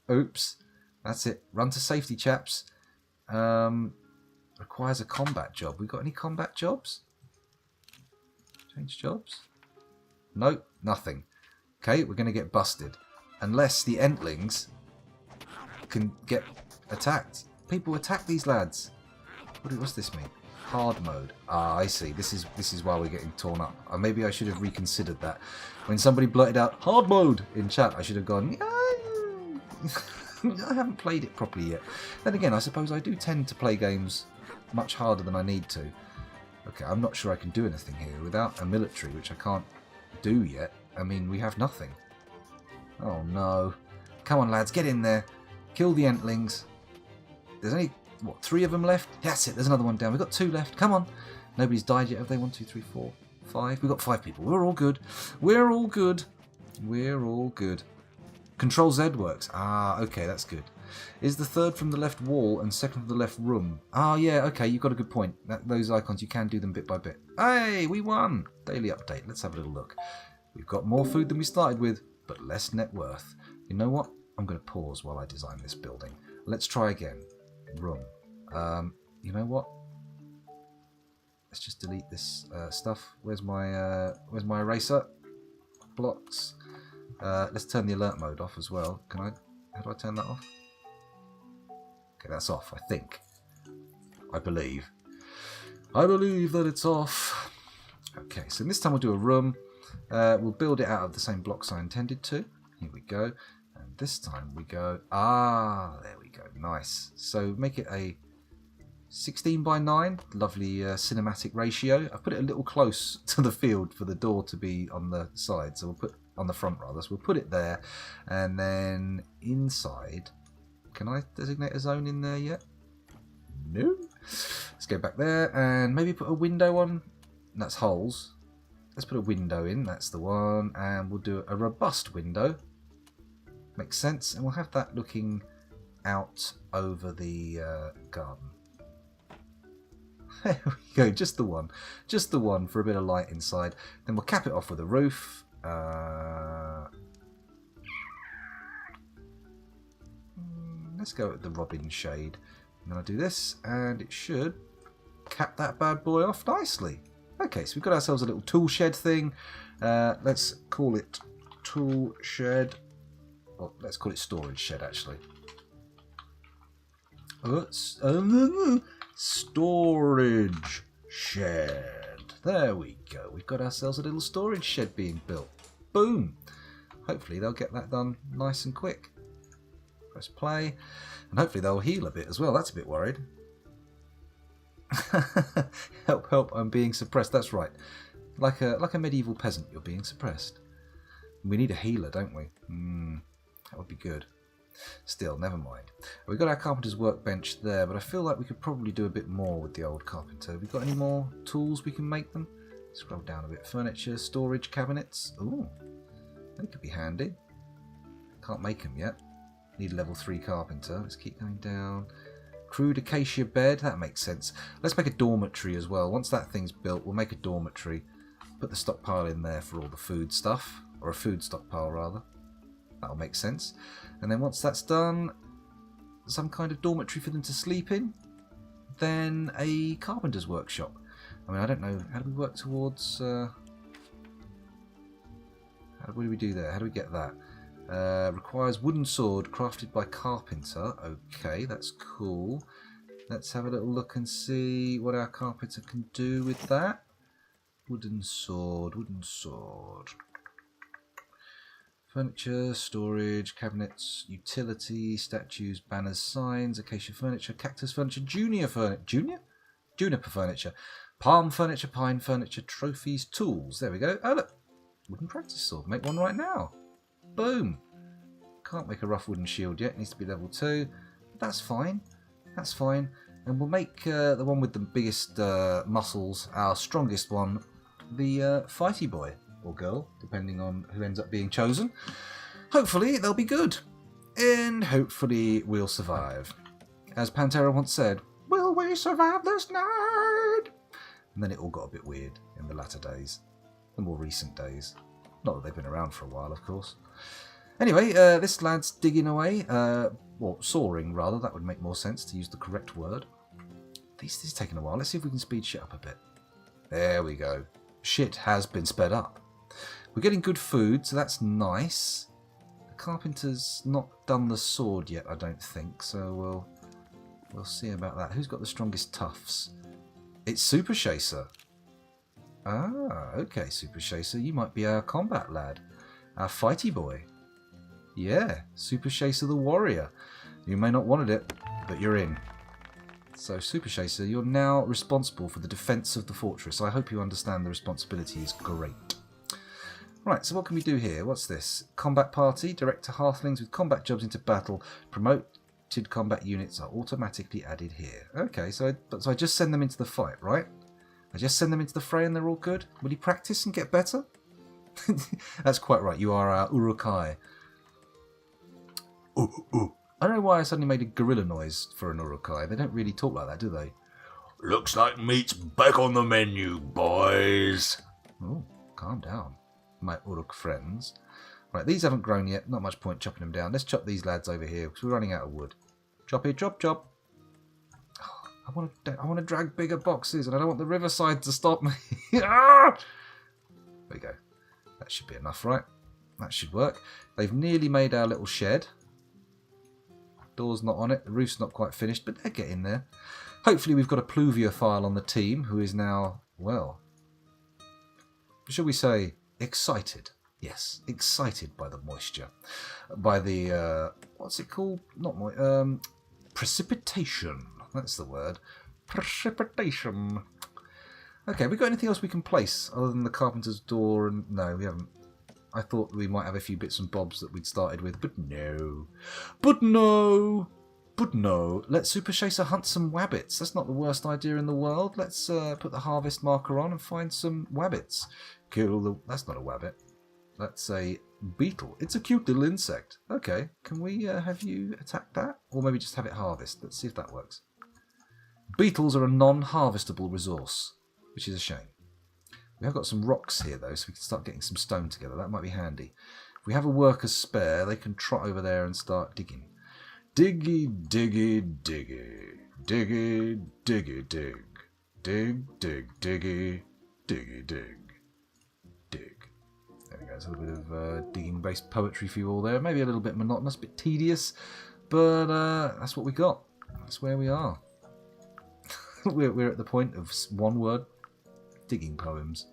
Oops. That's it. Run to safety, chaps. Requires a combat job. We got any combat jobs? Change jobs? Nope. Nothing. Okay, we're going to get busted. Unless the Entlings can get attacked. People attack these lads. What's this mean? Hard mode. Ah, I see. This is why we're getting torn up. Maybe I should have reconsidered that. When somebody blurted out hard mode in chat, I should have gone, I haven't played it properly yet. Then again, I suppose I do tend to play games much harder than I need to. Okay, I'm not sure I can do anything here without a military, which I can't do yet. I mean, we have nothing. Oh no. Come on, lads, get in there. Kill the Entlings. There's only, what, 3 of them left? That's it, there's another one down. We've got 2 left. Come on. Nobody's died yet, have they? 1, 2, 3, 4, 5. We've got 5 people. We're all good. We're all good. We're all good. Control Z works. Ah, okay, that's good. Is the 3rd from the left wall and 2nd from the left room? Ah, yeah, okay, you've got a good point. Those icons, you can do them bit by bit. Hey, we won! Daily update. Let's have a little look. We've got more food than we started with, but less net worth. You know what? I'm going to pause while I design this building. Let's try again. Room. You know what? Let's just delete this stuff. Where's my eraser? Blocks. Let's turn the alert mode off as well. How do I turn that off? Okay, that's off, I think. I believe that it's off. Okay, so this time we'll do a room. We'll build it out of the same blocks I intended to. Here we go. And this time we go... Ah, there we go. Nice. So make it a 16 by 9. Lovely cinematic ratio. I put it a little close to the field for the door to be on the side. So we'll put... on the front rather. So we'll put it there. And then inside... Can I designate a zone in there yet? No. Let's go back there and maybe put a window on. That's holes. Let's put a window in. That's the one. And we'll do a robust window. Makes sense. And we'll have that looking out over the garden. There we go. Just the one. Just the one for a bit of light inside. Then we'll cap it off with a roof. Let's go with the robin shade. And then I'll do this, and it should cap that bad boy off nicely. Okay, so we've got ourselves a little tool shed thing. Let's call it tool shed. Well, let's call it storage shed, actually. Storage shed. There we go. We've got ourselves a little storage shed being built. Boom. Hopefully they'll get that done nice and quick. Press play, and hopefully they'll heal a bit as well. That's a bit worried. Help, help, I'm being suppressed. That's right. Like a medieval peasant, you're being suppressed. We need a healer, don't we? That would be good. Still, never mind. We've got our carpenter's workbench there, but I feel like we could probably do a bit more with the old carpenter. Have we got any more tools we can make them? Scroll down a bit. Furniture, storage, cabinets. Ooh, they could be handy. Can't make them yet. Need a level 3 carpenter. Let's keep going down. Crude acacia bed. That makes sense. Let's make a dormitory as well. Once that thing's built, we'll make a dormitory. Put the stockpile in there for all the food stuff. Or a food stockpile, rather. That'll make sense. And then once that's done, some kind of dormitory for them to sleep in. Then a carpenter's workshop. I mean, I don't know. How do we work towards... what do we do there? How do we get that? Requires wooden sword crafted by carpenter. Okay, that's cool. Let's have a little look and see what our carpenter can do with that. Wooden sword, wooden sword. Furniture, storage, cabinets, utility, statues, banners, signs, acacia furniture, cactus furniture, juniper furniture, palm furniture, pine furniture, trophies, tools. There we go. Oh look, wooden practice sword. Make one right now. Boom. Can't make a rough wooden shield yet. It needs to be level 2. That's fine. That's fine. And we'll make the one with the biggest muscles, our strongest one, the fighty boy or girl, depending on who ends up being chosen. Hopefully they'll be good. And hopefully we'll survive. As Pantera once said, will we survive this night? And then it all got a bit weird in the latter days. The more recent days. Not that they've been around for a while, of course. Anyway, this lad's digging away. Or sawing, rather. That would make more sense to use the correct word. This is taking a while. Let's see if we can speed shit up a bit. There we go. Shit has been sped up. We're getting good food, so that's nice. The carpenter's not done the sword yet, I don't think, so we'll see about that. Who's got the strongest tufts? It's Super Chaser. Ah, okay, Super Chaser. You might be our combat lad. Our fighty boy. Yeah, Super Chaser the warrior. You may not wanted it, but you're in. So, Super Chaser, you're now responsible for the defence of the fortress. I hope you understand the responsibility is great. Right, so what can we do here? What's this? Combat party. Direct to Hearthlings with combat jobs into battle. Promoted combat units are automatically added here. Okay, so I just send them into the fight, right? I just send them into the fray and they're all good? Will he practice and get better? That's quite right. You are our Urukai. Ooh, ooh. I don't know why I suddenly made a gorilla noise for an Urukai. They don't really talk like that, do they? Looks like meat's back on the menu, boys. Oh, calm down, my Uruk friends. Right, these haven't grown yet. Not much point chopping them down. Let's chop these lads over here because we're running out of wood. Chop it, chop, chop. Oh, I want to drag bigger boxes, and I don't want the riverside to stop me. There we go. That should be enough, right? That should work. They've nearly made our little shed. Door's not on it. The roof's not quite finished, but they're getting there. Hopefully we've got a pluviophile on the team who is now, well, shall we say, excited. Yes, excited by the moisture. By the, what's it called? Not precipitation. That's the word. Precipitation. Okay, we got anything else we can place other than the carpenter's door? And no, we haven't. I thought we might have a few bits and bobs that we'd started with, but no. But no! But no. Let Super Chaser hunt some wabbits. That's not the worst idea in the world. Let's put the harvest marker on and find some wabbits. Kill the... That's not a wabbit. That's a beetle. It's a cute little insect. Okay, can we have you attack that? Or maybe just have it harvest. Let's see if that works. Beetles are a non-harvestable resource, which is a shame. We have got some rocks here, though, so we can start getting some stone together. That might be handy. If we have a worker spare, they can trot over there and start digging. Diggy, diggy, diggy. Diggy, diggy, dig. Dig, dig, diggy. Diggy, dig. Dig. There we go. There's a little bit of digging-based poetry for you all there. Maybe a little bit monotonous, a bit tedious, but that's what we got. That's where we are. We're at the point of one-word digging poems.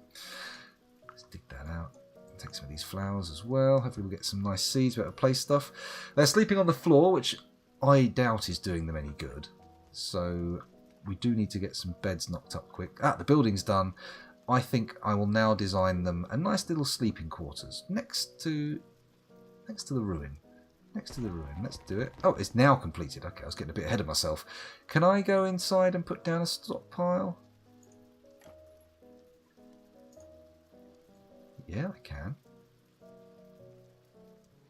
Let's dig that out. Take some of these flowers as well. Hopefully we'll get some nice seeds, better place stuff. They're sleeping on the floor, which I doubt is doing them any good. So we do need to get some beds knocked up quick. The building's done. I think I will now design them a nice little sleeping quarters next to the ruin. Next to the ruin. Let's do it. Oh, it's now completed. Okay, I was getting a bit ahead of myself. Can I go inside and put down a stockpile? Yeah, I can.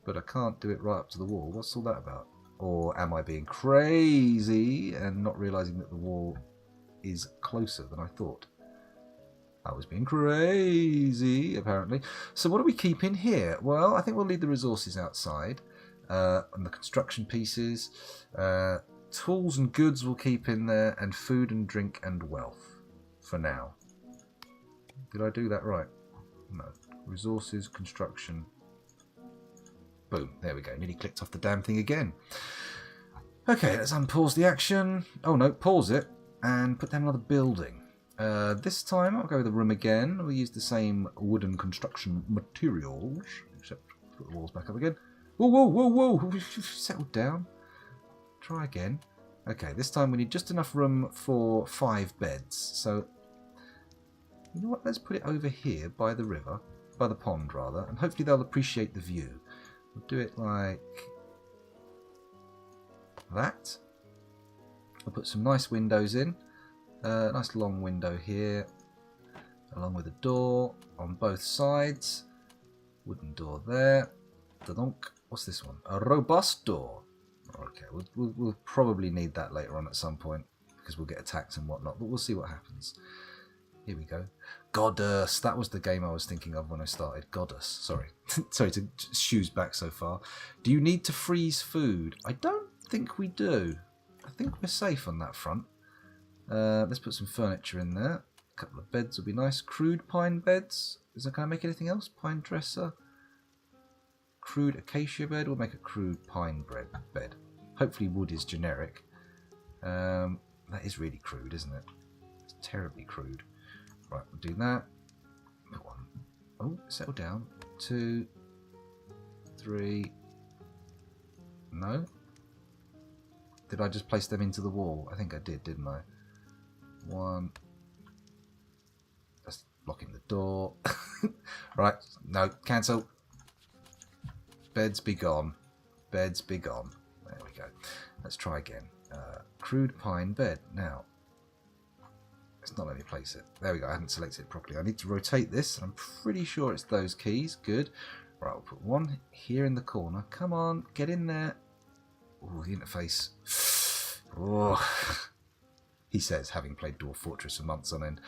But I can't do it right up to the wall. What's all that about? Or am I being crazy and not realising that the wall is closer than I thought? I was being crazy, apparently. So what do we keep in here? Well, I think we'll leave the resources outside. And the construction pieces. Tools and goods we'll keep in there. And food and drink and wealth. For now. Did I do that right? No. Resources, construction. Boom. There we go. Nearly clicked off the damn thing again. Okay, let's unpause the action. Oh no, pause it. And put down another building. This time I'll go with the room again. We'll use the same wooden construction materials. Except put the walls back up again. Whoa, whoa, whoa, whoa. Settled down. Try again. Okay, this time we need just enough room for 5 beds. So, you know what? Let's put it over here by the river. By the pond, rather. And hopefully they'll appreciate the view. We'll do it like that. I'll put some nice windows in. Nice long window here, along with a door on both sides. Wooden door there. Da-donk. What's this one? A robust door. Okay, we'll probably need that later on at some point because we'll get attacked and whatnot, but we'll see what happens. Here we go. Goddess. That was the game I was thinking of when I started. Goddess. Sorry. Sorry to shoes back so far. Do you need to freeze food? I don't think we do. I think we're safe on that front. Let's put some furniture in there. A couple of beds will be nice. Crude pine beds. Can I make anything else? Pine dresser. Crude acacia bed. We'll make a crude pine bed. Hopefully wood is generic. That is really crude, isn't it? It's terribly crude. Right, we'll do that. Put one. Oh, settle down. 2, 3. No? Did I just place them into the wall? I think I did, didn't I? 1. That's blocking the door. Right, no, cancel. Beds be gone. Beds be gone. There we go. Let's try again. Crude pine bed. Now, it's not letting me place it. There we go. I haven't selected it properly. I need to rotate this. I'm pretty sure it's those keys. Good. Right, we'll put one here in the corner. Come on, get in there. Oh, the interface. Oh. He says, having played Dwarf Fortress for months on end.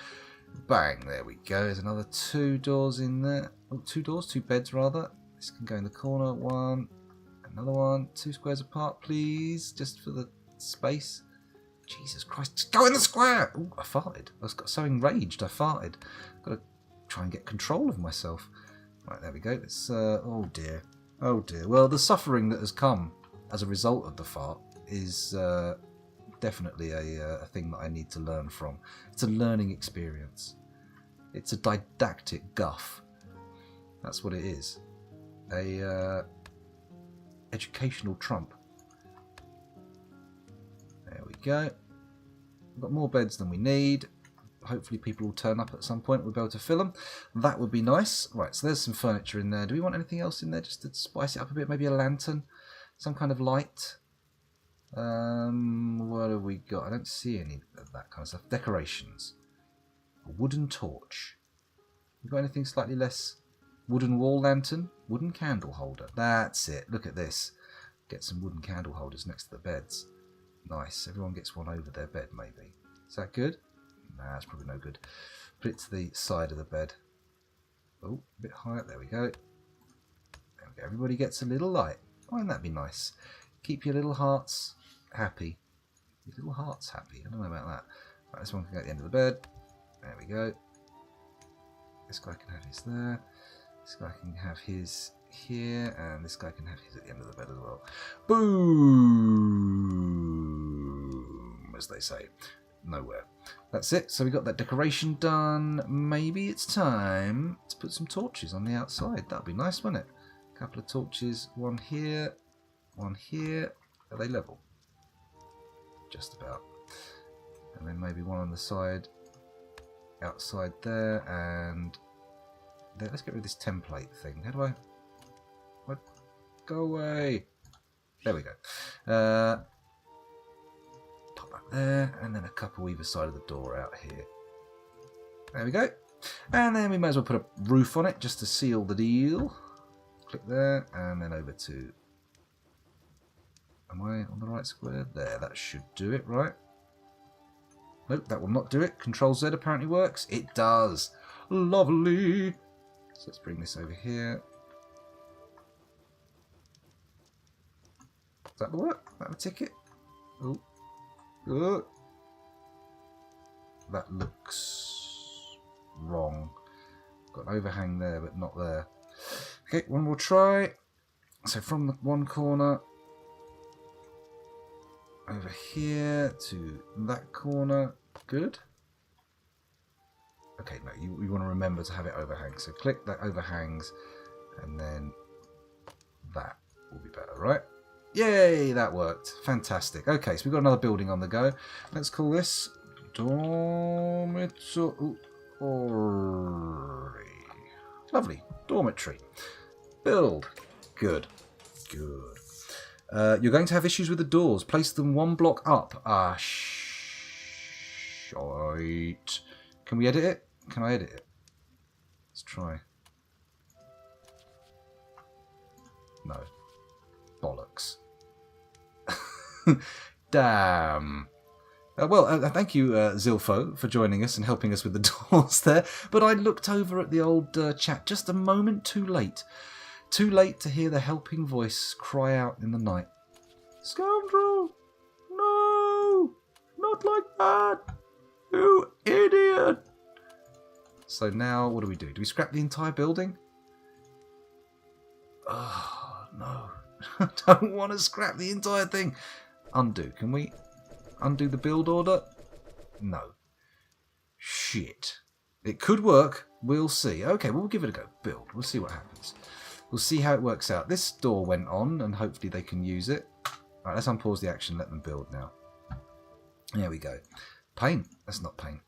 Bang, there we go. There's another 2 doors in there. Oh, 2 doors, 2 beds rather. This can go in the corner. 1, another one. 2 squares apart, please, just for the space. Jesus Christ, just go in the square! Oh, I farted. I got so enraged, I farted. I've got to try and get control of myself. Right, there we go. It's, oh dear. Oh dear. Well, the suffering that has come as a result of the fart is definitely a thing that I need to learn from. It's a learning experience. It's a didactic guff. That's what it is. A educational trump. There we go. We've got more beds than we need. Hopefully people will turn up at some point. We'll be able to fill them. That would be nice. Right, so there's some furniture in there. Do we want anything else in there just to spice it up a bit? Maybe a lantern? Some kind of light? What have we got? I don't see any of that kind of stuff. Decorations. A wooden torch. You got anything slightly less? Wooden wall lantern? Wooden candle holder. That's it. Look at this. Get some wooden candle holders next to the beds. Nice. Everyone gets one over their bed, maybe. Is that good? Nah, that's probably no good. Put it to the side of the bed. Oh, a bit higher. There we go. There we go. Everybody gets a little light. Wouldn't that be nice? Keep your little hearts happy. Your little hearts happy. I don't know about that. Right, this one can go at the end of the bed. There we go. This guy can have his there. This guy can have his here. And this guy can have his at the end of the bed as well. Boom! As they say. Nowhere. That's it. So we got that decoration done. Maybe it's time to put some torches on the outside. That'd be nice, wouldn't it? A couple of torches. One here. One here. Are they level? Just about. And then maybe one on the side. Outside there. And there. Let's get rid of this template thing. How do I... What? Go away. There we go. Pop that there. And then a couple either side of the door out here. There we go. And then we might as well put a roof on it just to seal the deal. Click there. And then over to... Am I on the right square? There, that should do it, right? Nope, that will not do it. Control Z apparently works. It does. Lovely. So let's bring this over here. Does that work? That a ticket? Oh. Oh. That looks wrong. Got an overhang there, but not there. Okay, one more try. So from the one corner over here to that corner. Good. Okay, no, you want to remember to have it overhang. So click that overhangs, and then that will be better, right? Yay, that worked. Fantastic. Okay, so we've got another building on the go. Let's call this Dormitory. Lovely. Dormitory. Build. Good. Good. You're going to have issues with the doors. Place them 1 block up. Ah, shite. Can we edit it? Can I edit it? Let's try. No. Bollocks. Damn. Thank you, Zilfo, for joining us and helping us with the doors there. But I looked over at the old chat just a moment too late. Too late to hear the helping voice cry out in the night. Scoundrel! No! Not like that! You idiot! So now, what do? Do we scrap the entire building? Oh, no. I don't want to scrap the entire thing. Undo. Can we undo the build order? No. Shit. It could work. We'll see. Okay, we'll give it a go. Build. We'll see what happens. We'll see how it works out. This door went on, and hopefully they can use it. Alright, let's unpause the action and let them build now. There we go. Paint. That's not paint.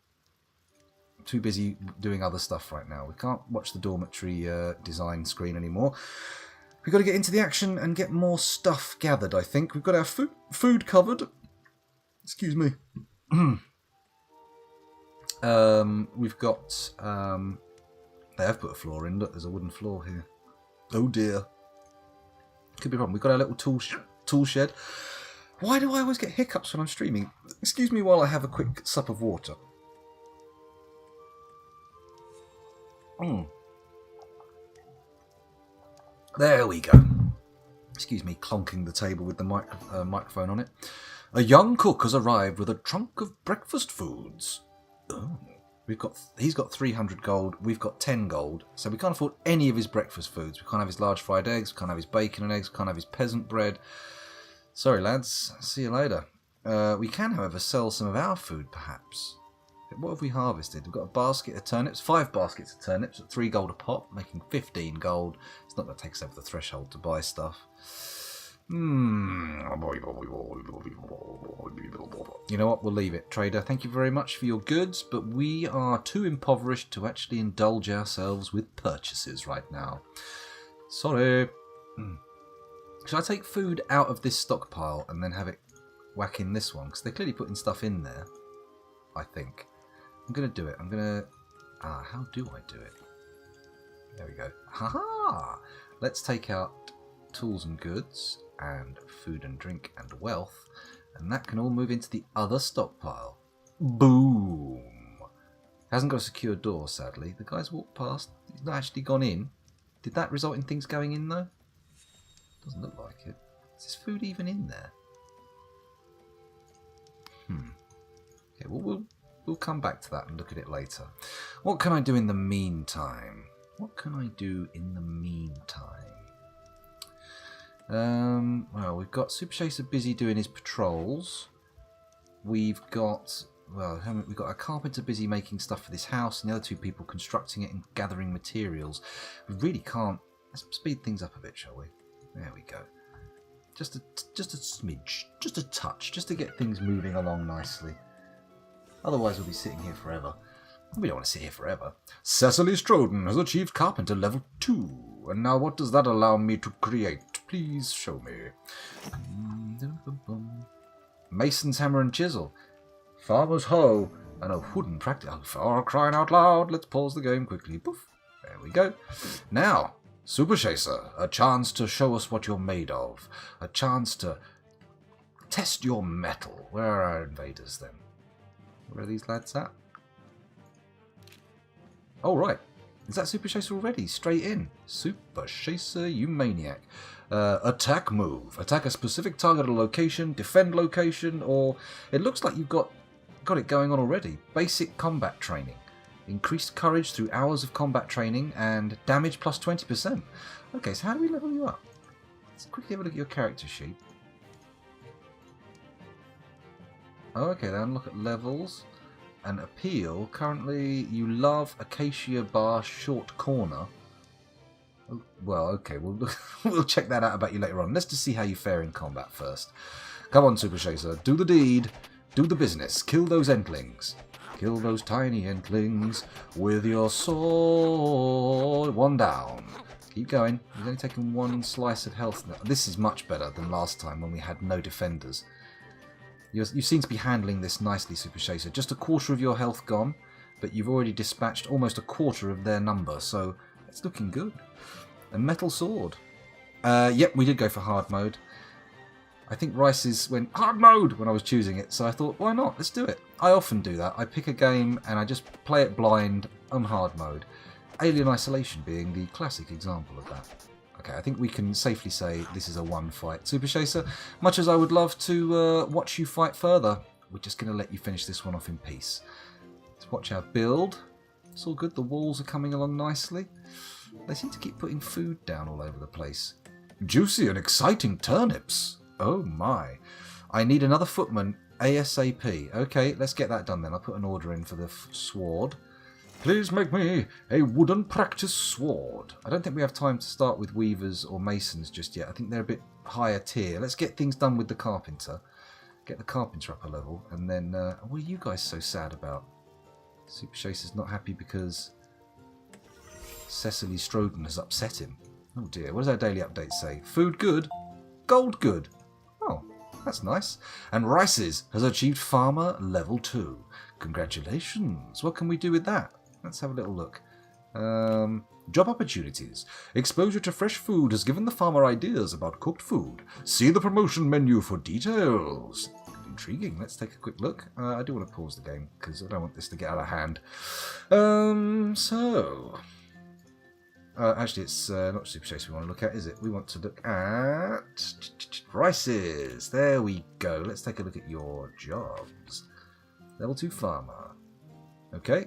I'm too busy doing other stuff right now. We can't watch the dormitory design screen anymore. We've got to get into the action and get more stuff gathered, I think. We've got our food covered. Excuse me. We've got... they have put a floor in. Look, there's a wooden floor here. Oh dear. Could be a problem. We've got our little tool shed. Why do I always get hiccups when I'm streaming? Excuse me while I have a quick sup of water. There we go. Excuse me, clonking the table with the microphone on it. A young cook has arrived with a trunk of breakfast foods. Oh. He's got 300 gold, we've got 10 gold, so we can't afford any of his breakfast foods. We can't have his large fried eggs, we can't have his bacon and eggs, we can't have his peasant bread. Sorry lads, see you later. We can, however, sell some of our food, perhaps. What have we harvested? We've got a basket of turnips, 5 baskets of turnips at 3 gold a pop, making 15 gold. It's not going to take us over the threshold to buy stuff. You know what? We'll leave it. Trader, thank you very much for your goods, but we are too impoverished to actually indulge ourselves with purchases right now. Sorry. Should I take food out of this stockpile and then have it whack in this one? Because they're clearly putting stuff in there, I think. I'm going to do it. I'm going to... how do I do it? There we go. Ha-ha! Let's take out tools and goods and food and drink and wealth, and that can all move into the other stockpile. Boom! Hasn't got a secure door, sadly. The guy's walked past. He's not actually gone in. Did that result in things going in, though? Doesn't look like it. Is this food even in there? Okay, well, we'll come back to that and look at it later. What can I do in the meantime? What can I do in the meantime? Well, we've got Super Chaser busy doing his patrols. We've got a carpenter busy making stuff for this house, and the other 2 people constructing it and gathering materials. We really can't. Let's speed things up a bit, shall we? There we go. Just a smidge, just a touch, just to get things moving along nicely. Otherwise, we'll be sitting here forever. We don't want to sit here forever. Cecily Stroden has achieved Carpenter level 2. And now what does that allow me to create? Please show me. Mason's hammer and chisel. Farmer's hoe. And a wooden practice. For crying out loud. Let's pause the game quickly. Poof. There we go. Now, Super Chaser. A chance to show us what you're made of. A chance to test your metal. Where are our invaders then? Where are these lads at? Oh, right. Is that Super Chaser already? Straight in. Super Chaser, you maniac. Attack move. Attack a specific target at a location, defend location, or... It looks like you've got it going on already. Basic combat training. Increased courage through hours of combat training, and damage plus 20%. Okay, so how do we level you up? Let's quickly have a look at your character sheet. Oh, okay, then look at levels. And appeal. Currently, you love Acacia Bar Short Corner. Oh, well, okay, we'll check that out about you later on. Let's just see how you fare in combat first. Come on, Super Chaser. Do the deed. Do the business. Kill those entlings. Kill those tiny entlings with your sword. 1 down. Keep going. He's only taken one slice of health. This is much better than last time when we had no defenders. You seem to be handling this nicely, Super Chaser. Just a quarter of your health gone, but you've already dispatched almost a quarter of their number, so it's looking good. A metal sword. Yep, we did go for hard mode. I think Rice's went hard mode when I was choosing it, so I thought, why not? Let's do it. I often do that. I pick a game and I just play it blind on hard mode. Alien Isolation being the classic example of that. Okay, I think we can safely say this is a one fight. Super Chaser, much as I would love to watch you fight further, we're just going to let you finish this one off in peace. Let's watch our build. It's all good. The walls are coming along nicely. They seem to keep putting food down all over the place. Juicy and exciting turnips. Oh my. I need another footman ASAP. Okay, let's get that done then. I'll put an order in for the sword. Please make me a wooden practice sword. I don't think we have time to start with weavers or masons just yet. I think they're a bit higher tier. Let's get things done with the carpenter. Get the carpenter up a level. And then, what are you guys so sad about? Super Chaser's not happy because Cecily Stroden has upset him. Oh dear, what does our daily update say? Food good, gold good. Oh, that's nice. And Rice's has achieved farmer level 2. Congratulations. What can we do with that? Let's have a little look. Job opportunities. Exposure to fresh food has given the farmer ideas about cooked food. See the promotion menu for details. Intriguing. Let's take a quick look. I do want to pause the game because I don't want this to get out of hand. Actually, it's not Super Chase we want to look at, is it? We want to look at Rice's. There we go. Let's take a look at your jobs. Level 2 farmer. Okay.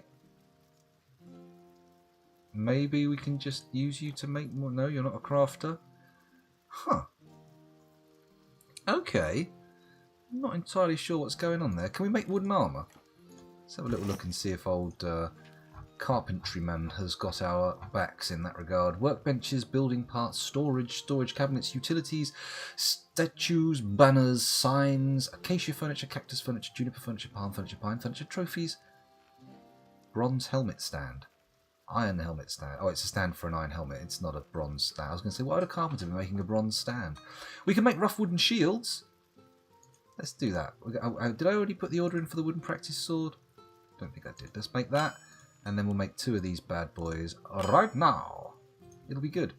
Maybe we can just use you to make more. No, you're not a crafter. Huh. Okay. I'm not entirely sure what's going on there. Can we make wooden armour? Let's have a little look and see if old carpentryman has got our backs in that regard. Workbenches, building parts, storage cabinets, utilities, statues, banners, signs, acacia furniture, cactus furniture, juniper furniture, palm furniture, pine furniture, trophies, bronze helmet stand. Iron helmet stand. Oh, it's a stand for an iron helmet. It's not a bronze stand. I was going to say, why would a carpenter be making a bronze stand? We can make rough wooden shields. Let's do that. Did I already put the order in for the wooden practice sword? Don't think I did. Let's make that. And then we'll make 2 of these bad boys right now. It'll be good.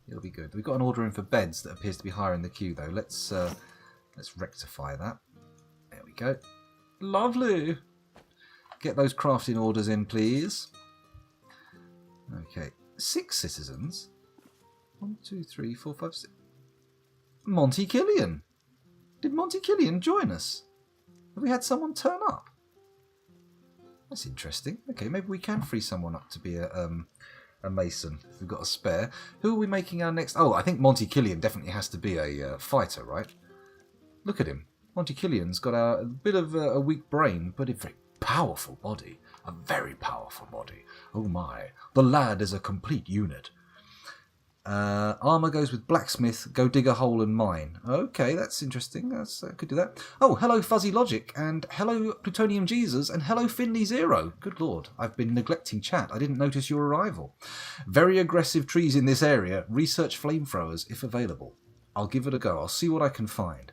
It'll be good. We've got an order in for beds that appears to be higher in the queue, though. Let's rectify that. There we go. Lovely. Get those crafting orders in, please. Okay, 6 citizens. 1, 2, 3, 4, 5, 6. Monty Killian. Did Monty Killian join us? Have we had someone turn up? That's interesting. Okay, maybe we can free someone up to be a mason if we've got a spare. Who are we making our next? Oh, I think Monty Killian definitely has to be a fighter, right? Look at him. Monty Killian's got a bit of a weak brain, but a very powerful body. A very powerful body. Oh my. The lad is a complete unit. Armour goes with blacksmith, go dig a hole and mine. Okay, that's interesting. That's could do that. Oh, hello Fuzzy Logic, and hello Plutonium Jesus, and hello Finley Zero. Good lord, I've been neglecting chat. I didn't notice your arrival. Very aggressive trees in this area. Research flamethrowers if available. I'll give it a go. I'll see what I can find.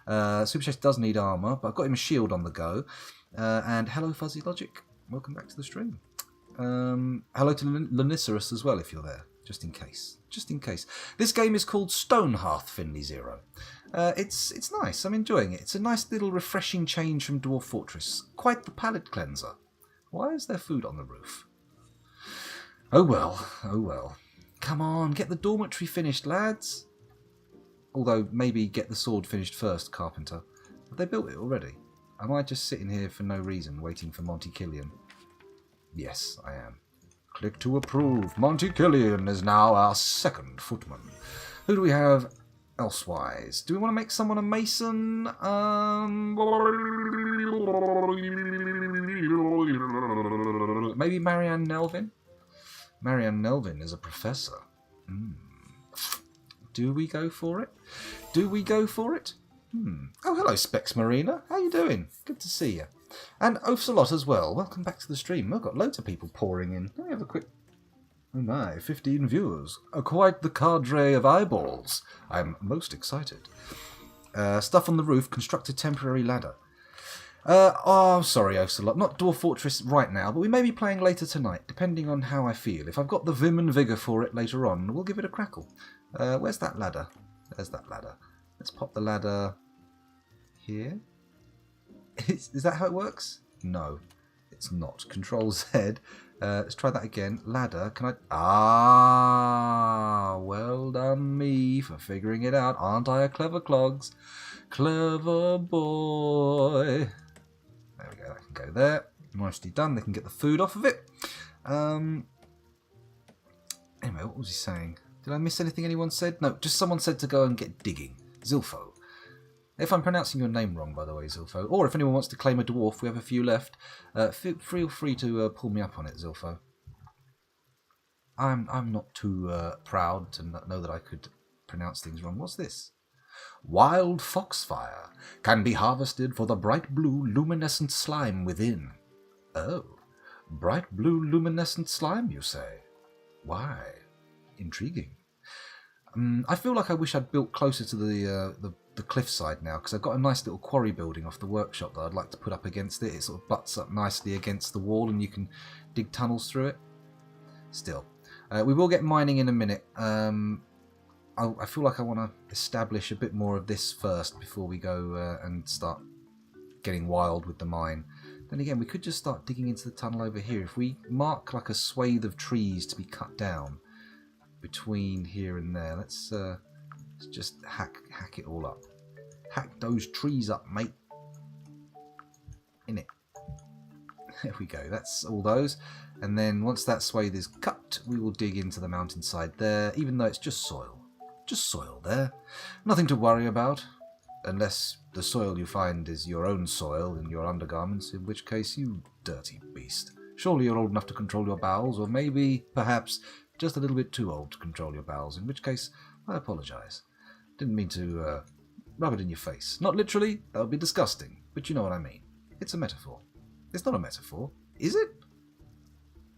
Super Chef does need armour, but I've got him a shield on the go. And hello Fuzzy Logic. Welcome back to the stream. Hello to Lanicerus as well, if you're there, just in case. Just in case. This game is called Stonehearth, Finley Zero. It's nice. I'm enjoying it. It's a nice little refreshing change from Dwarf Fortress. Quite the palate cleanser. Why is there food on the roof? Oh well. Oh well. Come on, get the dormitory finished, lads. Although, maybe get the sword finished first, Carpenter. Have they built it already? Am I just sitting here for no reason, waiting for Monty Killian? Yes, I am. Click to approve. Monty Killian is now our 2nd footman. Who do we have elsewise? Do we want to make someone a mason? Maybe Marianne Nelvin? Marianne Nelvin is a professor. Do we go for it? Do we go for it? Oh, hello, Specs Marina. How you doing? Good to see you. And Oafs a lot as well. Welcome back to the stream. We've got loads of people pouring in. Let me have a quick Oh my, 15 viewers. Quite the cadre of eyeballs. I'm most excited. Stuff on the roof, construct a temporary ladder. Sorry, Ocelot. Not Dwarf Fortress right now, but we may be playing later tonight, depending on how I feel. If I've got the vim and vigour for it later on, we'll give it a crackle. Where's that ladder? There's that ladder. Let's pop the ladder here. Is that how it works? No, it's not. Control Z. Let's try that again. Ladder. Can I... Ah, well done me for figuring it out. Aren't I a clever clogs? Clever boy. There we go. That can go there. Nicely done. They can get the food off of it. Anyway, what was he saying? Did I miss anything anyone said? No, just someone said to go and get digging. Zilfo. If I'm pronouncing your name wrong, by the way, Zilfo, or if anyone wants to claim a dwarf, we have a few left, feel free to pull me up on it, Zilfo. I'm not too proud to know that I could pronounce things wrong. What's this? Wild foxfire can be harvested for the bright blue luminescent slime within. Oh, bright blue luminescent slime, you say? Why? Intriguing. I feel like I wish I'd built closer to the cliffside now, because I've got a nice little quarry building off the workshop that I'd like to put up against it. It sort of butts up nicely against the wall and you can dig tunnels through it. Still. We will get mining in a minute. I feel like I want to establish a bit more of this first before we go and start getting wild with the mine. Then again, we could just start digging into the tunnel over here. If we mark like a swathe of trees to be cut down between here and there, let's just hack it all up. Hack those trees up, mate. In it. There we go. That's all those. And then once that swathe is cut, we will dig into the mountainside there, even though it's just soil. Just soil there. Nothing to worry about. Unless the soil you find is your own soil in your undergarments, in which case, you dirty beast. Surely you're old enough to control your bowels, or maybe, perhaps, just a little bit too old to control your bowels, in which case, I apologise. Didn't mean to rub it in your face. Not literally, that would be disgusting, but you know what I mean. It's a metaphor. It's not a metaphor, is it?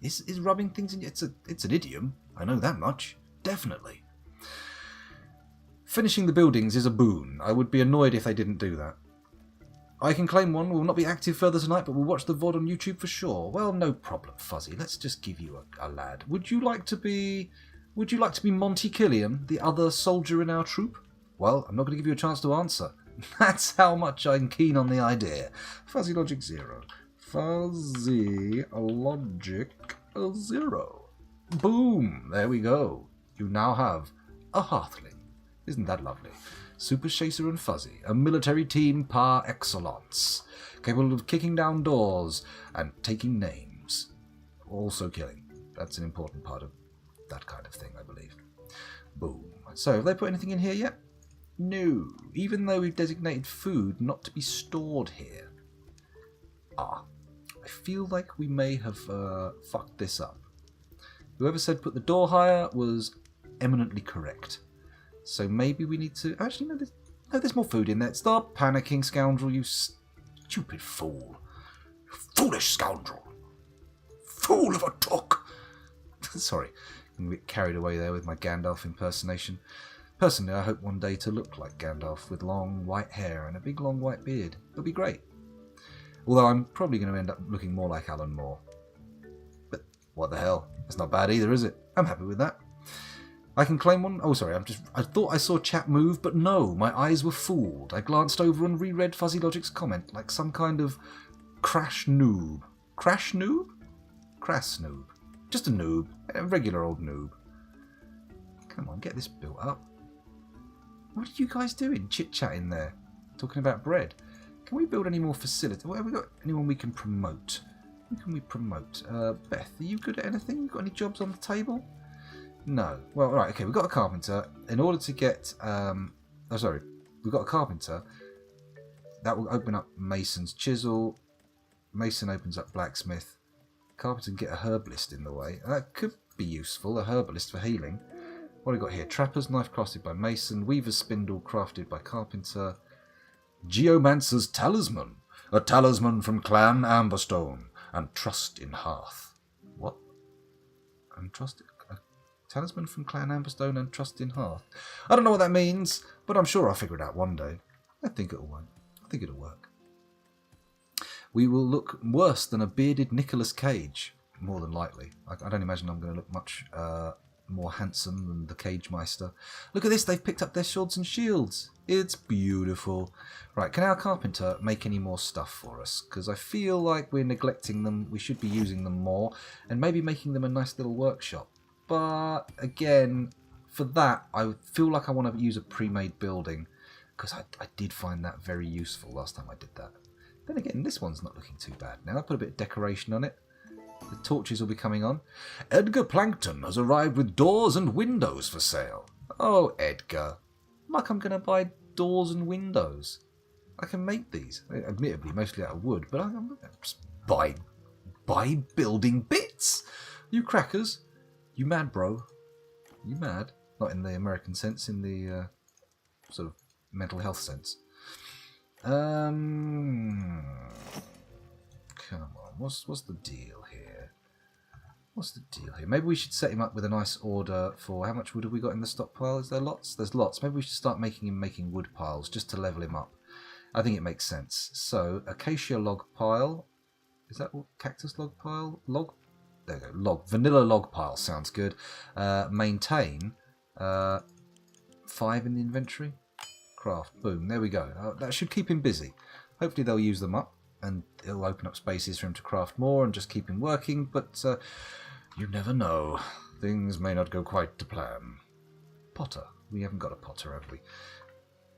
Is rubbing things in... It's an idiom, I know that much. Definitely. Finishing the buildings is a boon. I would be annoyed if they didn't do that. I can claim one. We'll not be active further tonight, but we'll watch the VOD on YouTube for sure. Well, no problem, Fuzzy. Let's just give you a lad. Would you like to be Monty Killian, the other soldier in our troop? Well, I'm not going to give you a chance to answer. That's how much I'm keen on the idea. Fuzzy Logic 0. Fuzzy Logic 0. Boom! There we go. You now have a Hearthling. Isn't that lovely? Super Chaser and Fuzzy, a military team par excellence, capable of kicking down doors and taking names. Also killing. That's an important part of that kind of thing, I believe. Boom. So, have they put anything in here yet? No. Even though we've designated food not to be stored here. I feel like we may have fucked this up. Whoever said put the door higher was eminently correct. So maybe we need to... Actually, no, there's more food in there. Stop panicking, scoundrel, you stupid fool. You foolish scoundrel. Fool of a took. Sorry, I'm a bit carried away there with my Gandalf impersonation. Personally, I hope one day to look like Gandalf with long white hair and a big long white beard. It'll be great. Although I'm probably going to end up looking more like Alan Moore. But what the hell? That's not bad either, is it? I'm happy with that. I can claim one. Oh, sorry, I thought I saw chat move, but no, my eyes were fooled. I glanced over and reread Fuzzy Logic's comment, like some kind of crash noob. Crash noob? Crass noob. Just a noob. A regular old noob. Come on, get this built up. What are you guys doing? Chit-chatting there. Talking about bread. Can we build any more facilities? Have we got anyone we can promote? Who can we promote? Beth, are you good at anything? You got any jobs on the table? No. Well, right, okay, we've got a carpenter. In order to get... we've got a carpenter. That will open up Mason's chisel. Mason opens up blacksmith. Carpenter can get a herbalist in the way. That could be useful, a herbalist for healing. What have we got here? Trapper's knife crafted by Mason. Weaver's spindle crafted by carpenter. Geomancer's talisman. A talisman from Clan Amberstone. And trust in Hearth. What? And trust... Talisman from Clan Amberstone and Trust in Hearth. I don't know what that means, but I'm sure I'll figure it out one day. I think it'll work. I think it'll work. We will look worse than a bearded Nicolas Cage, more than likely. I don't imagine I'm going to look much more handsome than the Cage Meister. Look at this, they've picked up their swords and shields. It's beautiful. Right, can our carpenter make any more stuff for us? Because I feel like we're neglecting them. We should be using them more and maybe making them a nice little workshop. But again, for that, I feel like I want to use a pre-made building because I did find that very useful last time I did that. Then again, this one's not looking too bad. Now I put a bit of decoration on it. The torches will be coming on. Edgar Plankton has arrived with doors and windows for sale. Oh, Edgar. Like I'm going to buy doors and windows. I can make these. Admittedly, mostly out of wood, but I'm going to just buy building bits. You crackers. You mad, bro? You mad? Not in the American sense, in the sort of mental health sense. Come on. What's the deal here? What's the deal here? Maybe we should set him up with a nice order for... How much wood have we got in the stockpile? Is there lots? There's lots. Maybe we should start making him wood piles just to level him up. I think it makes sense. So, acacia log pile. Is that what? Cactus log pile? Log? There we go. Log. Vanilla log pile. Sounds good. Maintain. 5 in the inventory. Craft. Boom. There we go. That should keep him busy. Hopefully they'll use them up. And it'll open up spaces for him to craft more and just keep him working. But you never know. Things may not go quite to plan. Potter. We haven't got a Potter, have we?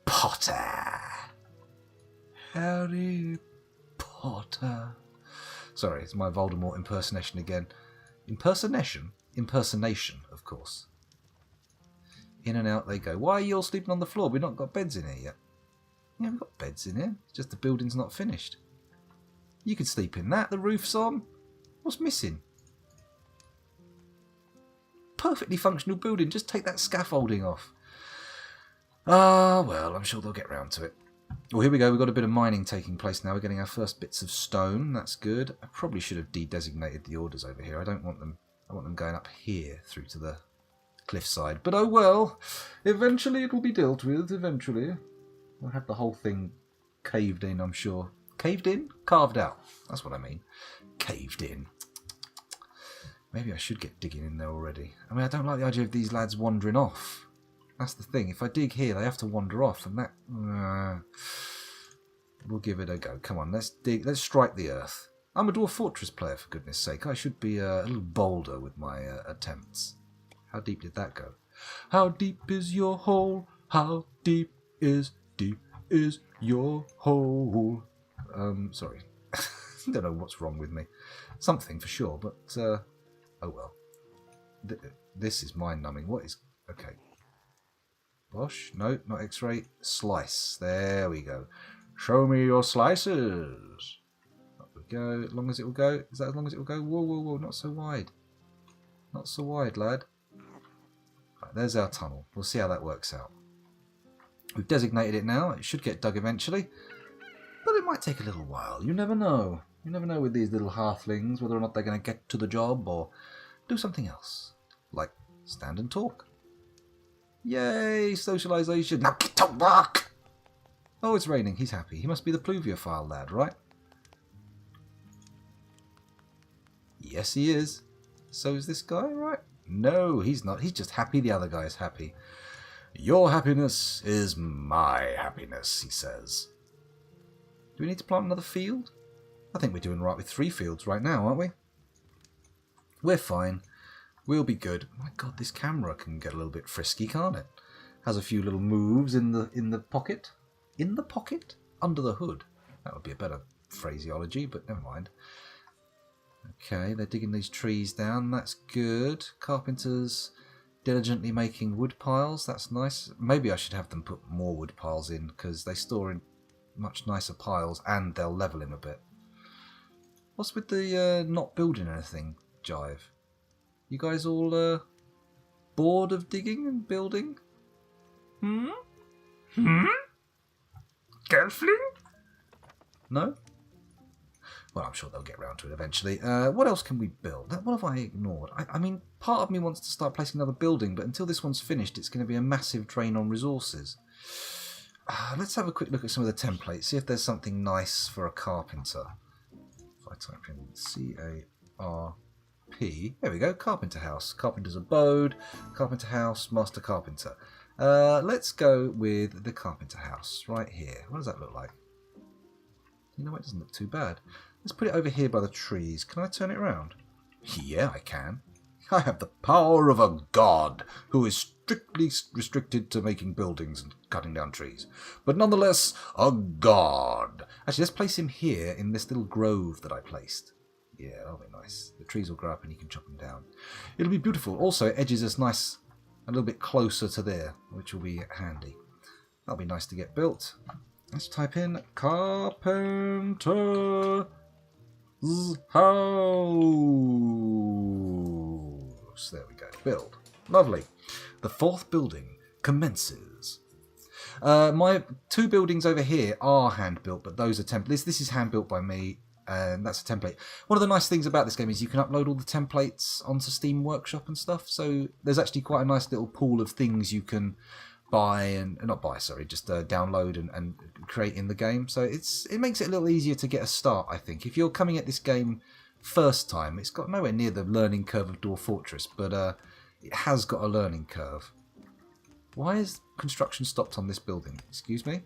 Potter! Harry Potter. Sorry, it's my Voldemort impersonation again. Impersonation? Impersonation, of course. In and out they go. Why are you all sleeping on the floor? We've not got beds in here yet. We haven't got beds in here. It's just the building's not finished. You could sleep in that. The roof's on. What's missing? Perfectly functional building. Just take that scaffolding off. Ah, well, I'm sure they'll get round to it. Well, here we go. We've got a bit of mining taking place now. We're getting our first bits of stone. That's good. I probably should have de-designated the orders over here. I don't want them. I want them going up here through to the cliffside. But oh well. Eventually it will be dealt with. Eventually. We'll have the whole thing caved in, I'm sure. Caved in? Carved out. That's what I mean. Caved in. Maybe I should get digging in there already. I mean, I don't like the idea of these lads wandering off. That's the thing. If I dig here, they have to wander off, and that... we'll give it a go. Come on, let's dig. Let's strike the earth. I'm a Dwarf Fortress player, for goodness sake. I should be a little bolder with my attempts. How deep did that go? How deep is your hole? How deep is your hole? Sorry. Don't know what's wrong with me. Something for sure, but oh well. This is mind-numbing. What is... Okay. Bosh? No, not X-ray. Slice. There we go. Show me your slices. Up we go. As long as it will go. Is that as long as it will go? Whoa, whoa, whoa. Not so wide. Not so wide, lad. Right, there's our tunnel. We'll see how that works out. We've designated it now. It should get dug eventually. But it might take a little while. You never know. You never know with these little halflings whether or not they're going to get to the job or do something else. Like stand and talk. Yay, socialisation. Now get to work! Oh, it's raining. He's happy. He must be the pluviophile lad, right? Yes, he is. So is this guy, right? No, he's not. He's just happy the other guy's happy. Your happiness is my happiness, he says. Do we need to plant another field? I think we're doing right with 3 fields right now, aren't we? We're fine. We'll be good. My God, this camera can get a little bit frisky, can't it? Has a few little moves in the pocket. In the pocket? Under the hood. That would be a better phraseology, but never mind. Okay, they're digging these trees down. That's good. Carpenters diligently making wood piles. That's nice. Maybe I should have them put more wood piles in because they store in much nicer piles and they'll level him a bit. What's with the not building anything jive? You guys all bored of digging and building? Gelfling? No? Well, I'm sure they'll get around to it eventually. What else can we build? What have I ignored? I mean, part of me wants to start placing another building, but until this one's finished, it's going to be a massive drain on resources. Let's have a quick look at some of the templates, see if there's something nice for a carpenter. If I type in C-A-R-P, there we go, carpenter house, carpenter's abode, carpenter house, master carpenter. Let's go with the carpenter house right here. What does that look like? You know what, it doesn't look too bad. Let's put it over here by the trees. Can I turn it around? Yeah, I can. I have the power of a god who is strictly restricted to making buildings and cutting down trees. But nonetheless, a god. Actually, let's place him here in this little grove that I placed. Yeah, that'll be nice. The trees will grow up and you can chop them down. It'll be beautiful. Also, it edges us nice, a little bit closer to there, which will be handy. That'll be nice to get built. Let's type in carpenter's house. There we go. Build. Lovely. The fourth building commences. My two buildings over here are hand-built, but those are templates. This is hand-built by me, and that's a template. One of the nice things about this game is you can upload all the templates onto Steam Workshop and stuff, so there's actually quite a nice little pool of things you can buy and not buy, sorry, just download and create in the game. So it makes it a little easier to get a start, I think. If you're coming at this game first time, it's got nowhere near the learning curve of Dwarf Fortress, but it has got a learning curve. Why is construction stopped on this building? Excuse me?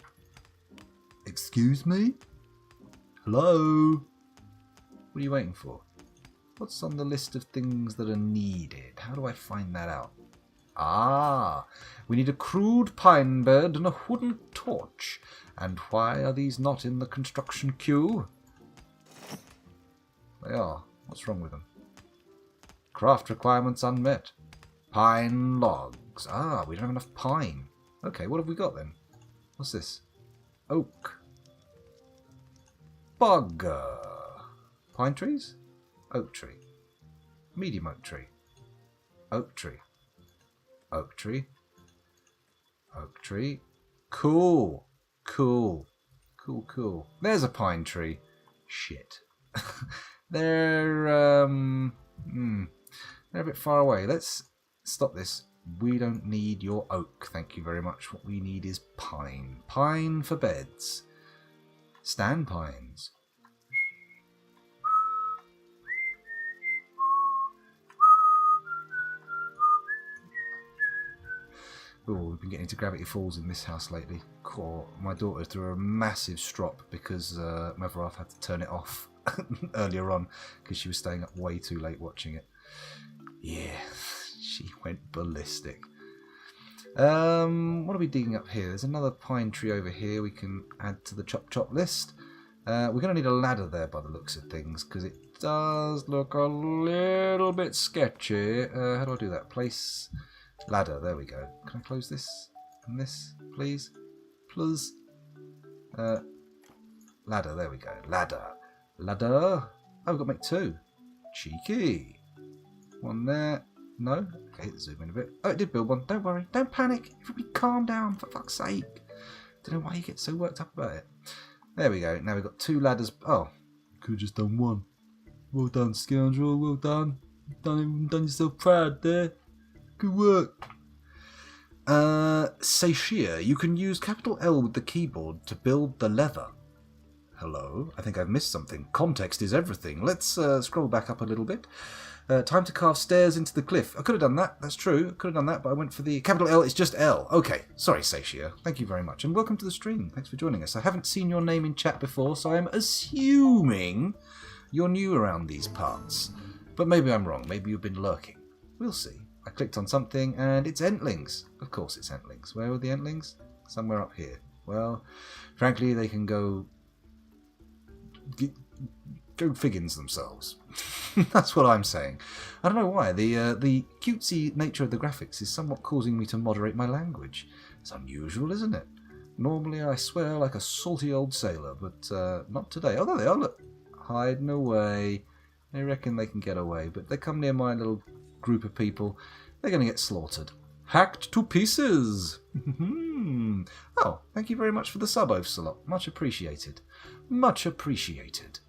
Excuse me? Hello? What are you waiting for? What's on the list of things that are needed? How do I find that out? Ah, we need a crude pine bed and a wooden torch. And why are these not in the construction queue? They are. What's wrong with them? Craft requirements unmet. Pine logs. Ah, we don't have enough pine. Okay, what have we got then? What's this? Oak. Bugger. Pine trees? Oak tree. Medium oak tree. Oak tree. Oak tree. Oak tree. Cool. Cool. Cool, cool. There's a pine tree. Shit. They're a bit far away. Let's stop this. We don't need your oak, thank you very much. What we need is pine. Pine for beds. Stand pines. Oh, we've been getting into Gravity Falls in this house lately. Cool. My daughter threw a massive strop because Mother Earth had to turn it off earlier on because she was staying up way too late watching it. Yeah, she went ballistic. What are we digging up here? There's another pine tree over here we can add to the chop list. We're going to need a ladder there by the looks of things because it does look a little bit sketchy. How do I do that? Place ladder. There we go. Can I close this and this, please? Please. Ladder. There we go. Ladder. Ladder. Oh, we've got to make two. Cheeky. One there. No? Okay, zoom in a bit. Oh, it did build one. Don't worry. Don't panic. Everybody calm down, for fuck's sake. Don't know why you get so worked up about it. There we go. Now we've got two ladders. Oh, could have just done one. Well done, scoundrel. Well done. Done yourself proud there. Good work. Sashir, you can use capital L with the keyboard to build the leather. Hello? I think I've missed something. Context is everything. Let's scroll back up a little bit. Time to carve stairs into the cliff. I could have done that. That's true. I could have done that, but I went for the capital L. It's just L. Okay. Sorry, Sashir. Thank you very much. And welcome to the stream. Thanks for joining us. I haven't seen your name in chat before, so I'm assuming you're new around these parts. But maybe I'm wrong. Maybe you've been lurking. We'll see. I clicked on something, and it's Entlings. Of course it's Entlings. Where are the Entlings? Somewhere up here. Well, frankly, they can go figgins themselves. That's what I'm saying. I don't know why. The cutesy nature of the graphics is somewhat causing me to moderate my language. It's unusual, isn't it? Normally I swear like a salty old sailor, but not today. Oh, there they are, look. Hiding away. They reckon they can get away, but they come near my little group of people, they're going to get slaughtered. Hacked to pieces! Oh, thank you very much for the sub, Oafsalot. Much appreciated. Much appreciated.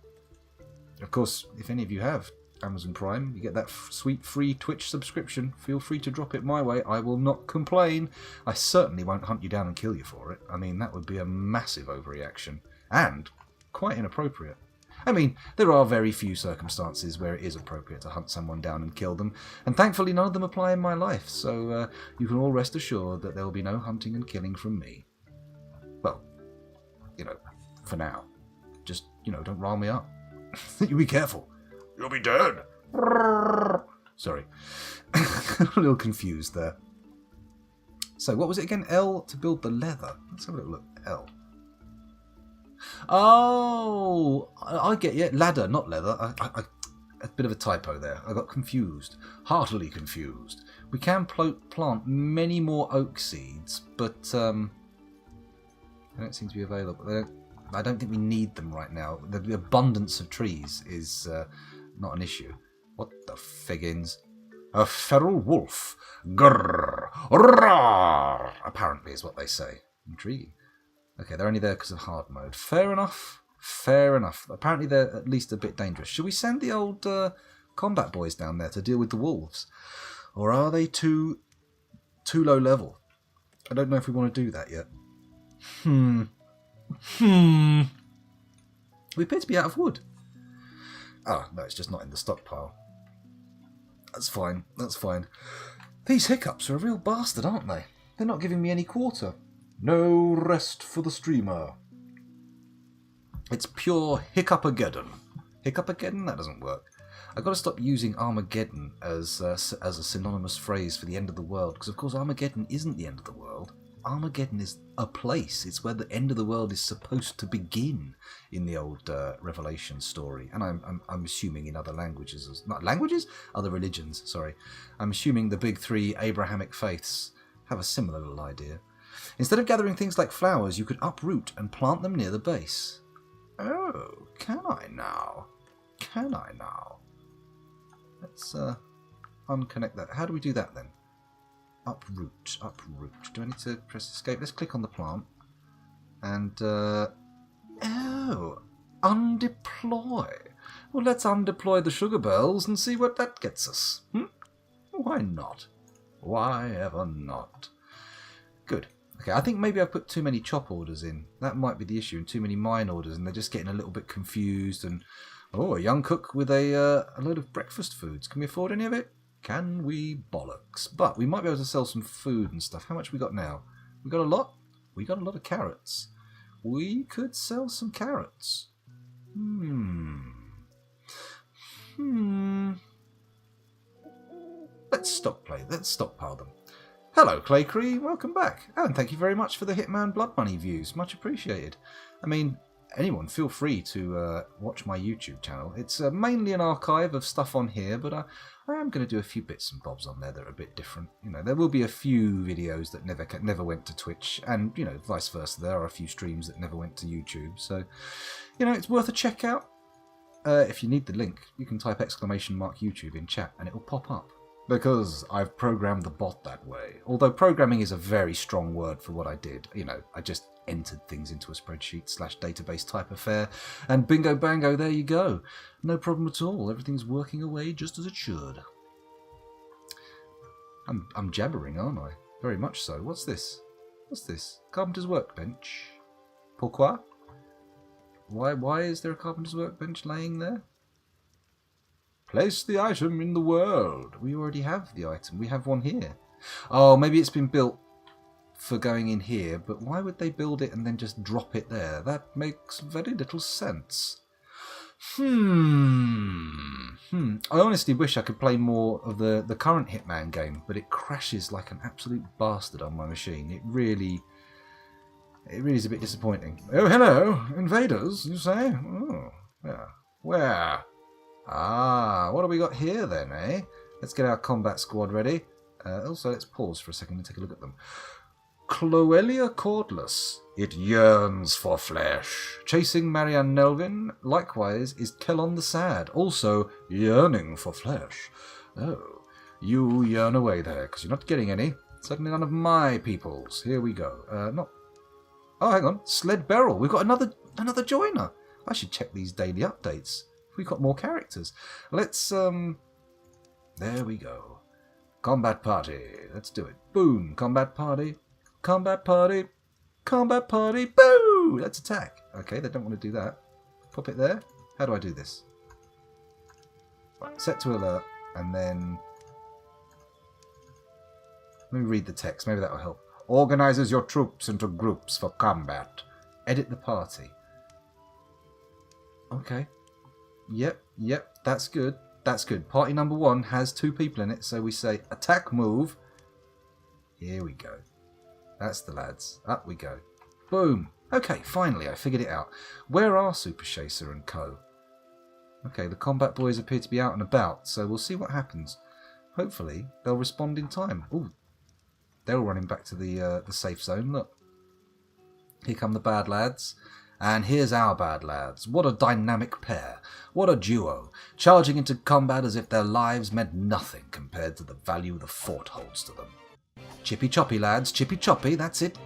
Of course, if any of you have Amazon Prime, you get that sweet free Twitch subscription. Feel free to drop it my way. I will not complain. I certainly won't hunt you down and kill you for it. I mean, that would be a massive overreaction. And quite inappropriate. I mean, there are very few circumstances where it is appropriate to hunt someone down and kill them, and thankfully none of them apply in my life, so you can all rest assured that there will be no hunting and killing from me. Well, for now. Just, don't rile me up. You be careful. You'll be dead. Sorry. A little confused there. So, what was it again? L to build the leather. Let's have a little look. L. Oh, I get you. Ladder, not leather. A bit of a typo there. I got confused. Heartily confused. We can plant many more oak seeds, but they don't seem to be available. I don't think we need them right now. The abundance of trees is not an issue. What the figgins? A feral wolf. Grrr. Roar. Apparently is what they say. Intriguing. Okay, they're only there because of hard mode. Fair enough. Fair enough. Apparently they're at least a bit dangerous. Should we send the old combat boys down there to deal with the wolves? Or are they too low level? I don't know if we want to do that yet. We appear to be out of wood. Oh, no, it's just not in the stockpile. That's fine. That's fine. These hiccups are a real bastard, aren't they? They're not giving me any quarter. No rest for the streamer. It's pure hiccupageddon. Hiccupageddon? That doesn't work. I've got to stop using Armageddon as a synonymous phrase for the end of the world, because of course Armageddon isn't the end of the world. Armageddon is a place. It's where the end of the world is supposed to begin in the old Revelation story. And I'm assuming in other languages, not languages, other religions. Sorry, I'm assuming the big three Abrahamic faiths have a similar little idea. Instead of gathering things like flowers, you could uproot and plant them near the base. Oh, can I now? Can I now? Let's unconnect that. How do we do that then? Uproot, uproot. Do I need to press escape? Let's click on the plant. And, undeploy. Well, let's undeploy the sugar bells and see what that gets us. Why not? Why ever not? Good. Okay, I think maybe I've put too many chop orders in. That might be the issue, and too many mine orders, and they're just getting a little bit confused. And oh, a young cook with a load of breakfast foods. Can we afford any of it? Can we bollocks? But we might be able to sell some food and stuff. How much we got now? We got a lot? We got a lot of carrots. We could sell some carrots. Let's stockpile them. Hello, Claycree. Welcome back. Oh, and thank you very much for the Hitman Blood Money views. Much appreciated. I mean, anyone, feel free to watch my YouTube channel. It's mainly an archive of stuff on here, but I am going to do a few bits and bobs on there that are a bit different. There will be a few videos that never went to Twitch, and vice versa. There are a few streams that never went to YouTube. So, it's worth a check out. If you need the link, you can type !YouTube in chat, and it will pop up. Because I've programmed the bot that way. Although programming is a very strong word for what I did. I just entered things into a spreadsheet / database type affair, and bingo bango, there you go. No problem at all. Everything's working away just as it should. I'm jabbering, aren't I? Very much so. What's this? What's this? Carpenter's workbench. Pourquoi? Why is there a carpenter's workbench laying there? Place the item in the world. We already have the item. We have one here. Oh, maybe it's been built for going in here, but why would they build it and then just drop it there? That makes very little sense. I honestly wish I could play more of the current Hitman game, but it crashes like an absolute bastard on my machine. It really is a bit disappointing. Oh, hello, invaders, you say? Oh, yeah. Where? Ah, what have we got here then, eh? Let's get our combat squad ready. Also, let's pause for a second and take a look at them. Cloelia Cordless. It yearns for flesh. Chasing Marianne Nelvin. Likewise is Kellon the Sad. Also yearning for flesh. Oh, you yearn away there, because you're not getting any. Certainly none of my peoples. Here we go. Oh, hang on. Sled Beryl. We've got another joiner. I should check these daily updates. We've got more characters. Let's, there we go. Combat party. Let's do it. Boom. Combat party. Combat party. Combat party. Boo! Let's attack. Okay, they don't want to do that. Pop it there. How do I do this? Right, set to alert, and then... Let me read the text. Maybe that will help. Organizes your troops into groups for combat. Edit the party. Okay. Yep. That's good. That's good. Party number 1 has 2 people in it, so we say attack move. Here we go. That's the lads. Up we go. Boom. Okay, finally, I figured it out. Where are Super Chaser and co? Okay, the combat boys appear to be out and about, so we'll see what happens. Hopefully, they'll respond in time. Ooh, they're all running back to the safe zone. Look. Here come the bad lads. And here's our bad lads. What a dynamic pair. What a duo. Charging into combat as if their lives meant nothing compared to the value the fort holds to them. Chippy choppy, lads. Chippy choppy. That's it.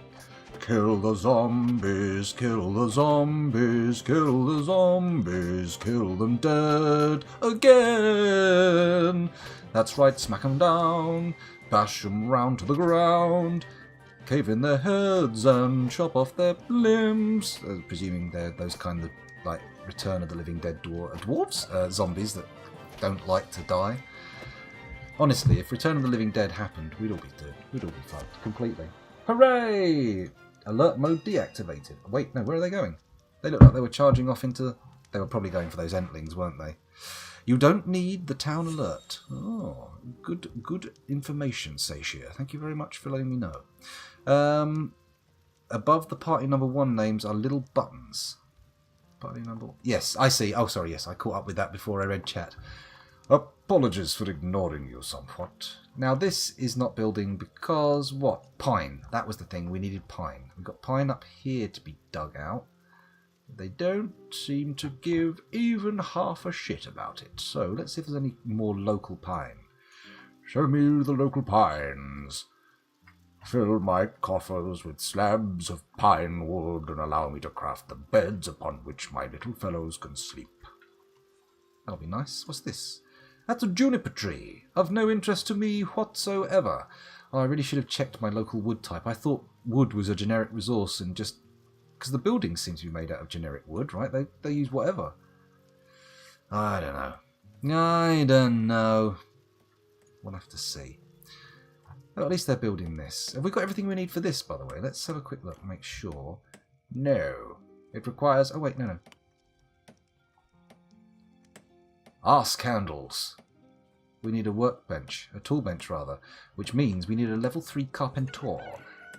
Kill the zombies. Kill the zombies. Kill the zombies. Kill them dead again. That's right. Smack them down. Bash them round to the ground. Cave in their heads and chop off their limbs. Presuming they're those kind of, like, Return of the Living Dead dwarves? Zombies that don't like to die. Honestly, if Return of the Living Dead happened, we'd all be dead. We'd all be fucked completely. Hooray! Alert mode deactivated. Wait, no, where are they going? They look like they were charging off into... They were probably going for those Entlings, weren't they? You don't need the town alert. Oh, good information, Sashia. Thank you very much for letting me know. Above the party number 1 names are little buttons. Party number... Yes, I see. Oh, sorry, yes, I caught up with that before I read chat. Apologies for ignoring you somewhat. Now, this is not building because, what? Pine. That was the thing. We needed pine. We've got pine up here to be dug out. They don't seem to give even half a shit about it. So, let's see if there's any more local pine. Show me the local pines. Fill my coffers with slabs of pine wood and allow me to craft the beds upon which my little fellows can sleep. That'll be nice. What's this? That's a juniper tree, of no interest to me whatsoever. Oh, I really should have checked my local wood type. I thought wood was a generic resource and just... Because the buildings seem to be made out of generic wood, right? They use whatever. I don't know. We'll have to see. Well, at least they're building this. Have we got everything we need for this, by the way? Let's have a quick look and make sure. No. It requires... Oh, wait, no. Arse candles. We need a workbench. A tool bench, rather. Which means we need a level 3 carpenter.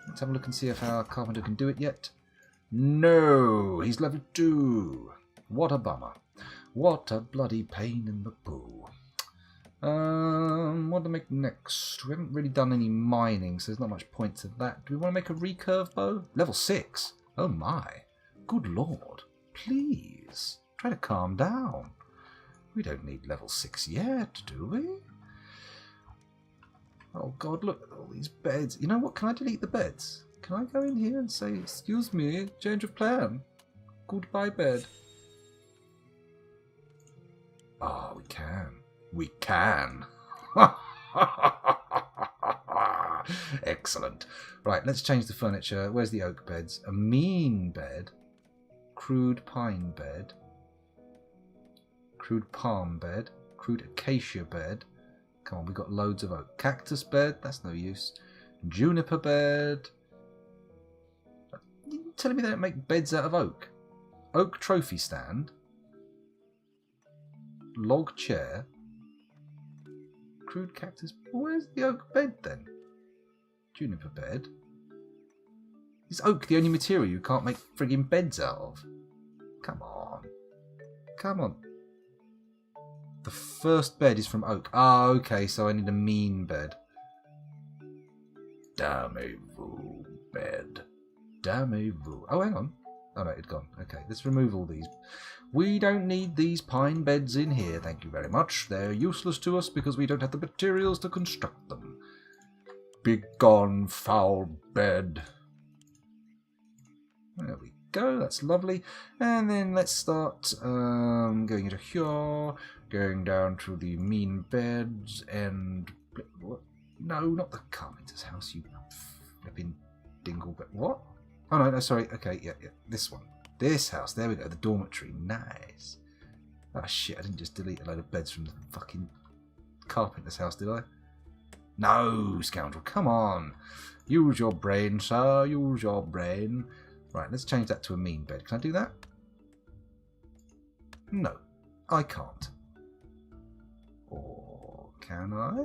Let's have a look and see if our carpenter can do it yet. No, he's level 2. What a bummer. What a bloody pain in the poo. What to make next? We haven't really done any mining, so there's not much point to that. Do we want to make a recurve bow? Level 6? Oh my. Good lord. Please. Try to calm down. We don't need level 6 yet, do we? Oh god, look at all these beds. You know what? Can I delete the beds? Can I go in here and say, excuse me, change of plan? Goodbye, bed. Ah, we can. We can. Excellent. Right, let's change the furniture. Where's the oak beds? A mean bed. Crude pine bed. Crude palm bed. Crude acacia bed. Come on, we've got loads of oak. Cactus bed. That's no use. Juniper bed. You're telling me they don't make beds out of oak? Oak trophy stand. Log chair. Crude cactus. Where's the oak bed then? Juniper bed. Is oak the only material you can't make friggin' beds out of? Come on. Come on. The first bed is from oak. Ah, okay, so I need a mean bed. Damez-vous bed. Damez-vous. Oh, hang on. Oh no, it's gone. Okay, let's remove all these. We don't need these pine beds in here, thank you very much. They're useless to us because we don't have the materials to construct them. Begone, foul bed. There we go. That's lovely. And then let's start going into here, going down to the mean beds and... What? No, not the carpenter's house, you flipping dingle. But what? Oh, no, sorry. Okay, yeah. This one. This house. There we go. The dormitory. Nice. Oh, shit. I didn't just delete a load of beds from the fucking carpenter's house, did I? No, scoundrel. Come on. Use your brain, sir. Use your brain. Right, let's change that to a mean bed. Can I do that? No, I can't. Or can I?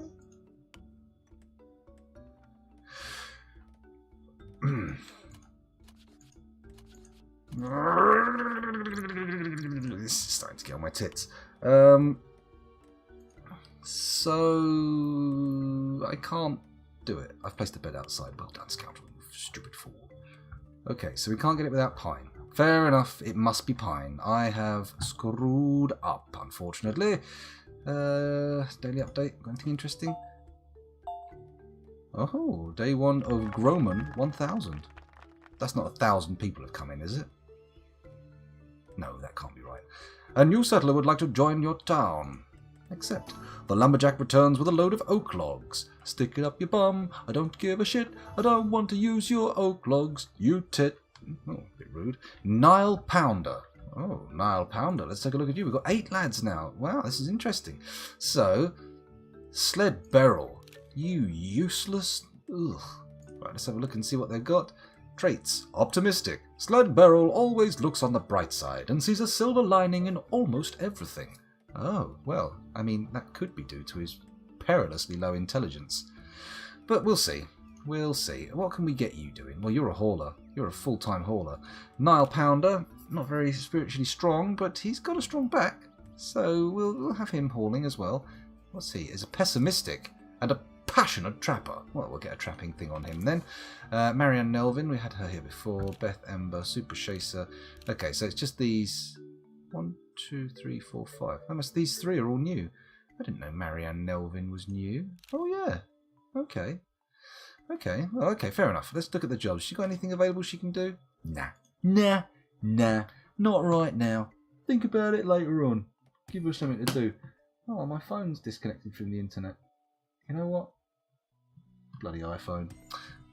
This is starting to get on my tits. So I can't do it. I've placed the bed outside. Well done, scoundrel, you stupid fool. Okay, so we can't get it without pine. Fair enough, it must be pine. I have screwed up, unfortunately. Daily update. Got anything interesting? Oh, day 1 of Groman 1000. That's not 1,000 people have come in, is it? No, that can't be right. A new settler would like to join your town. Except the lumberjack returns with a load of oak logs. Stick it up your bum. I don't give a shit. I don't want to use your oak logs. You tit. Oh, a bit rude. Nile Pounder. Oh, Nile Pounder. Let's take a look at you. We've got 8 lads now. Wow, this is interesting. So, Sled Beryl. You useless... Ugh. Right, let's have a look and see what they've got. Traits. Optimistic. Sled Beryl always looks on the bright side and sees a silver lining in almost everything. Oh, well, I mean, that could be due to his perilously low intelligence. But we'll see. We'll see. What can we get you doing? Well, you're a hauler. You're a full-time hauler. Nile Pounder, not very spiritually strong, but he's got a strong back. So we'll have him hauling as well. What's he? He's a pessimistic and a passionate trapper. Well, we'll get a trapping thing on him then. Marianne Nelvin, we had her here before. Beth Ember, Super Chaser. Okay, so it's just these... 1, 2, 3, 4, 5. These 3 are all new. I didn't know Marianne Nelvin was new. Oh, yeah. Okay. Okay. Well, okay, fair enough. Let's look at the jobs. She got anything available she can do? Nah. Not right now. Think about it later on. Give her something to do. Oh, my phone's disconnected from the internet. You know what? Bloody iPhone.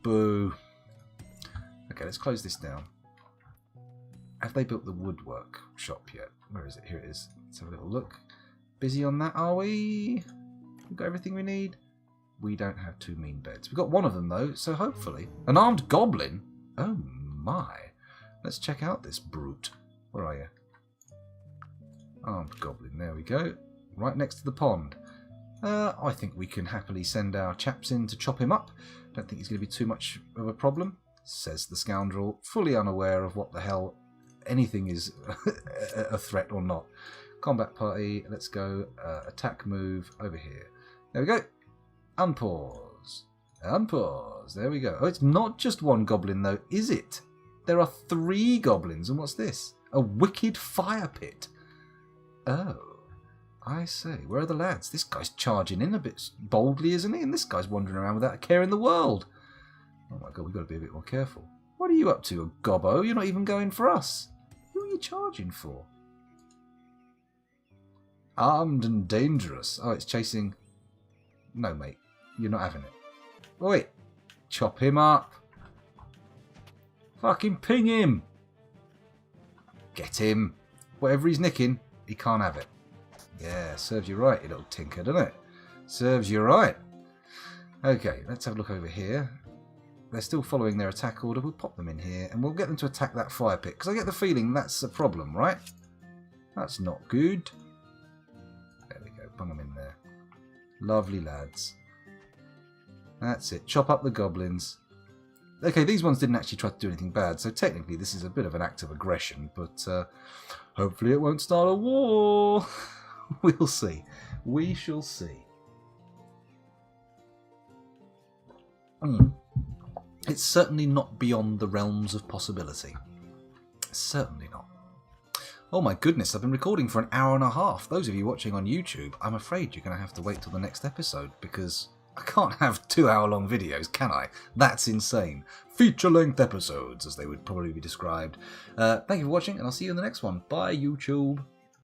Boo. Okay, let's close this down. Have they built the woodwork shop yet? Where is it? Here it is. Let's have a little look. Busy on that, are we? We've got everything we need? We don't have 2 mean beds. We've got one of them, though, so hopefully... An armed goblin? Oh, my. Let's check out this brute. Where are you? Armed goblin. There we go. Right next to the pond. I think we can happily send our chaps in to chop him up. Don't think he's going to be too much of a problem, says the scoundrel, fully unaware of what the hell anything is a threat or not. Combat party, let's go. Attack move over here. There we go. Unpause. Unpause. There we go. Oh, it's not just 1 goblin though, is it? There are 3 goblins, and what's this? A wicked fire pit. Oh, I say. Where are the lads? This guy's charging in a bit boldly, isn't he? And this guy's wandering around without a care in the world. Oh my god, we've got to be a bit more careful. What are you up to, gobbo? You're not even going for us. Who are you charging for? Armed and dangerous. Oh, it's chasing... No, mate. You're not having it. Wait. Chop him up. Fucking ping him. Get him. Whatever he's nicking, he can't have it. Yeah, serves you right, you little tinker, doesn't it? Serves you right. Okay, let's have a look over here. They're still following their attack order. We'll pop them in here and we'll get them to attack that fire pit. Because I get the feeling that's a problem, right? That's not good. There we go. Bung them in there. Lovely lads. That's it. Chop up the goblins. Okay, these ones didn't actually try to do anything bad. So technically this is a bit of an act of aggression. But hopefully it won't start a war. We'll see. We shall see. It's certainly not beyond the realms of possibility. Certainly not. Oh my goodness, I've been recording for an hour and a half. Those of you watching on YouTube, I'm afraid you're going to have to wait till the next episode because I can't have 2-hour-long videos, can I? That's insane. Feature-length episodes, as they would probably be described. Thank you for watching, and I'll see you in the next one. Bye, YouTube.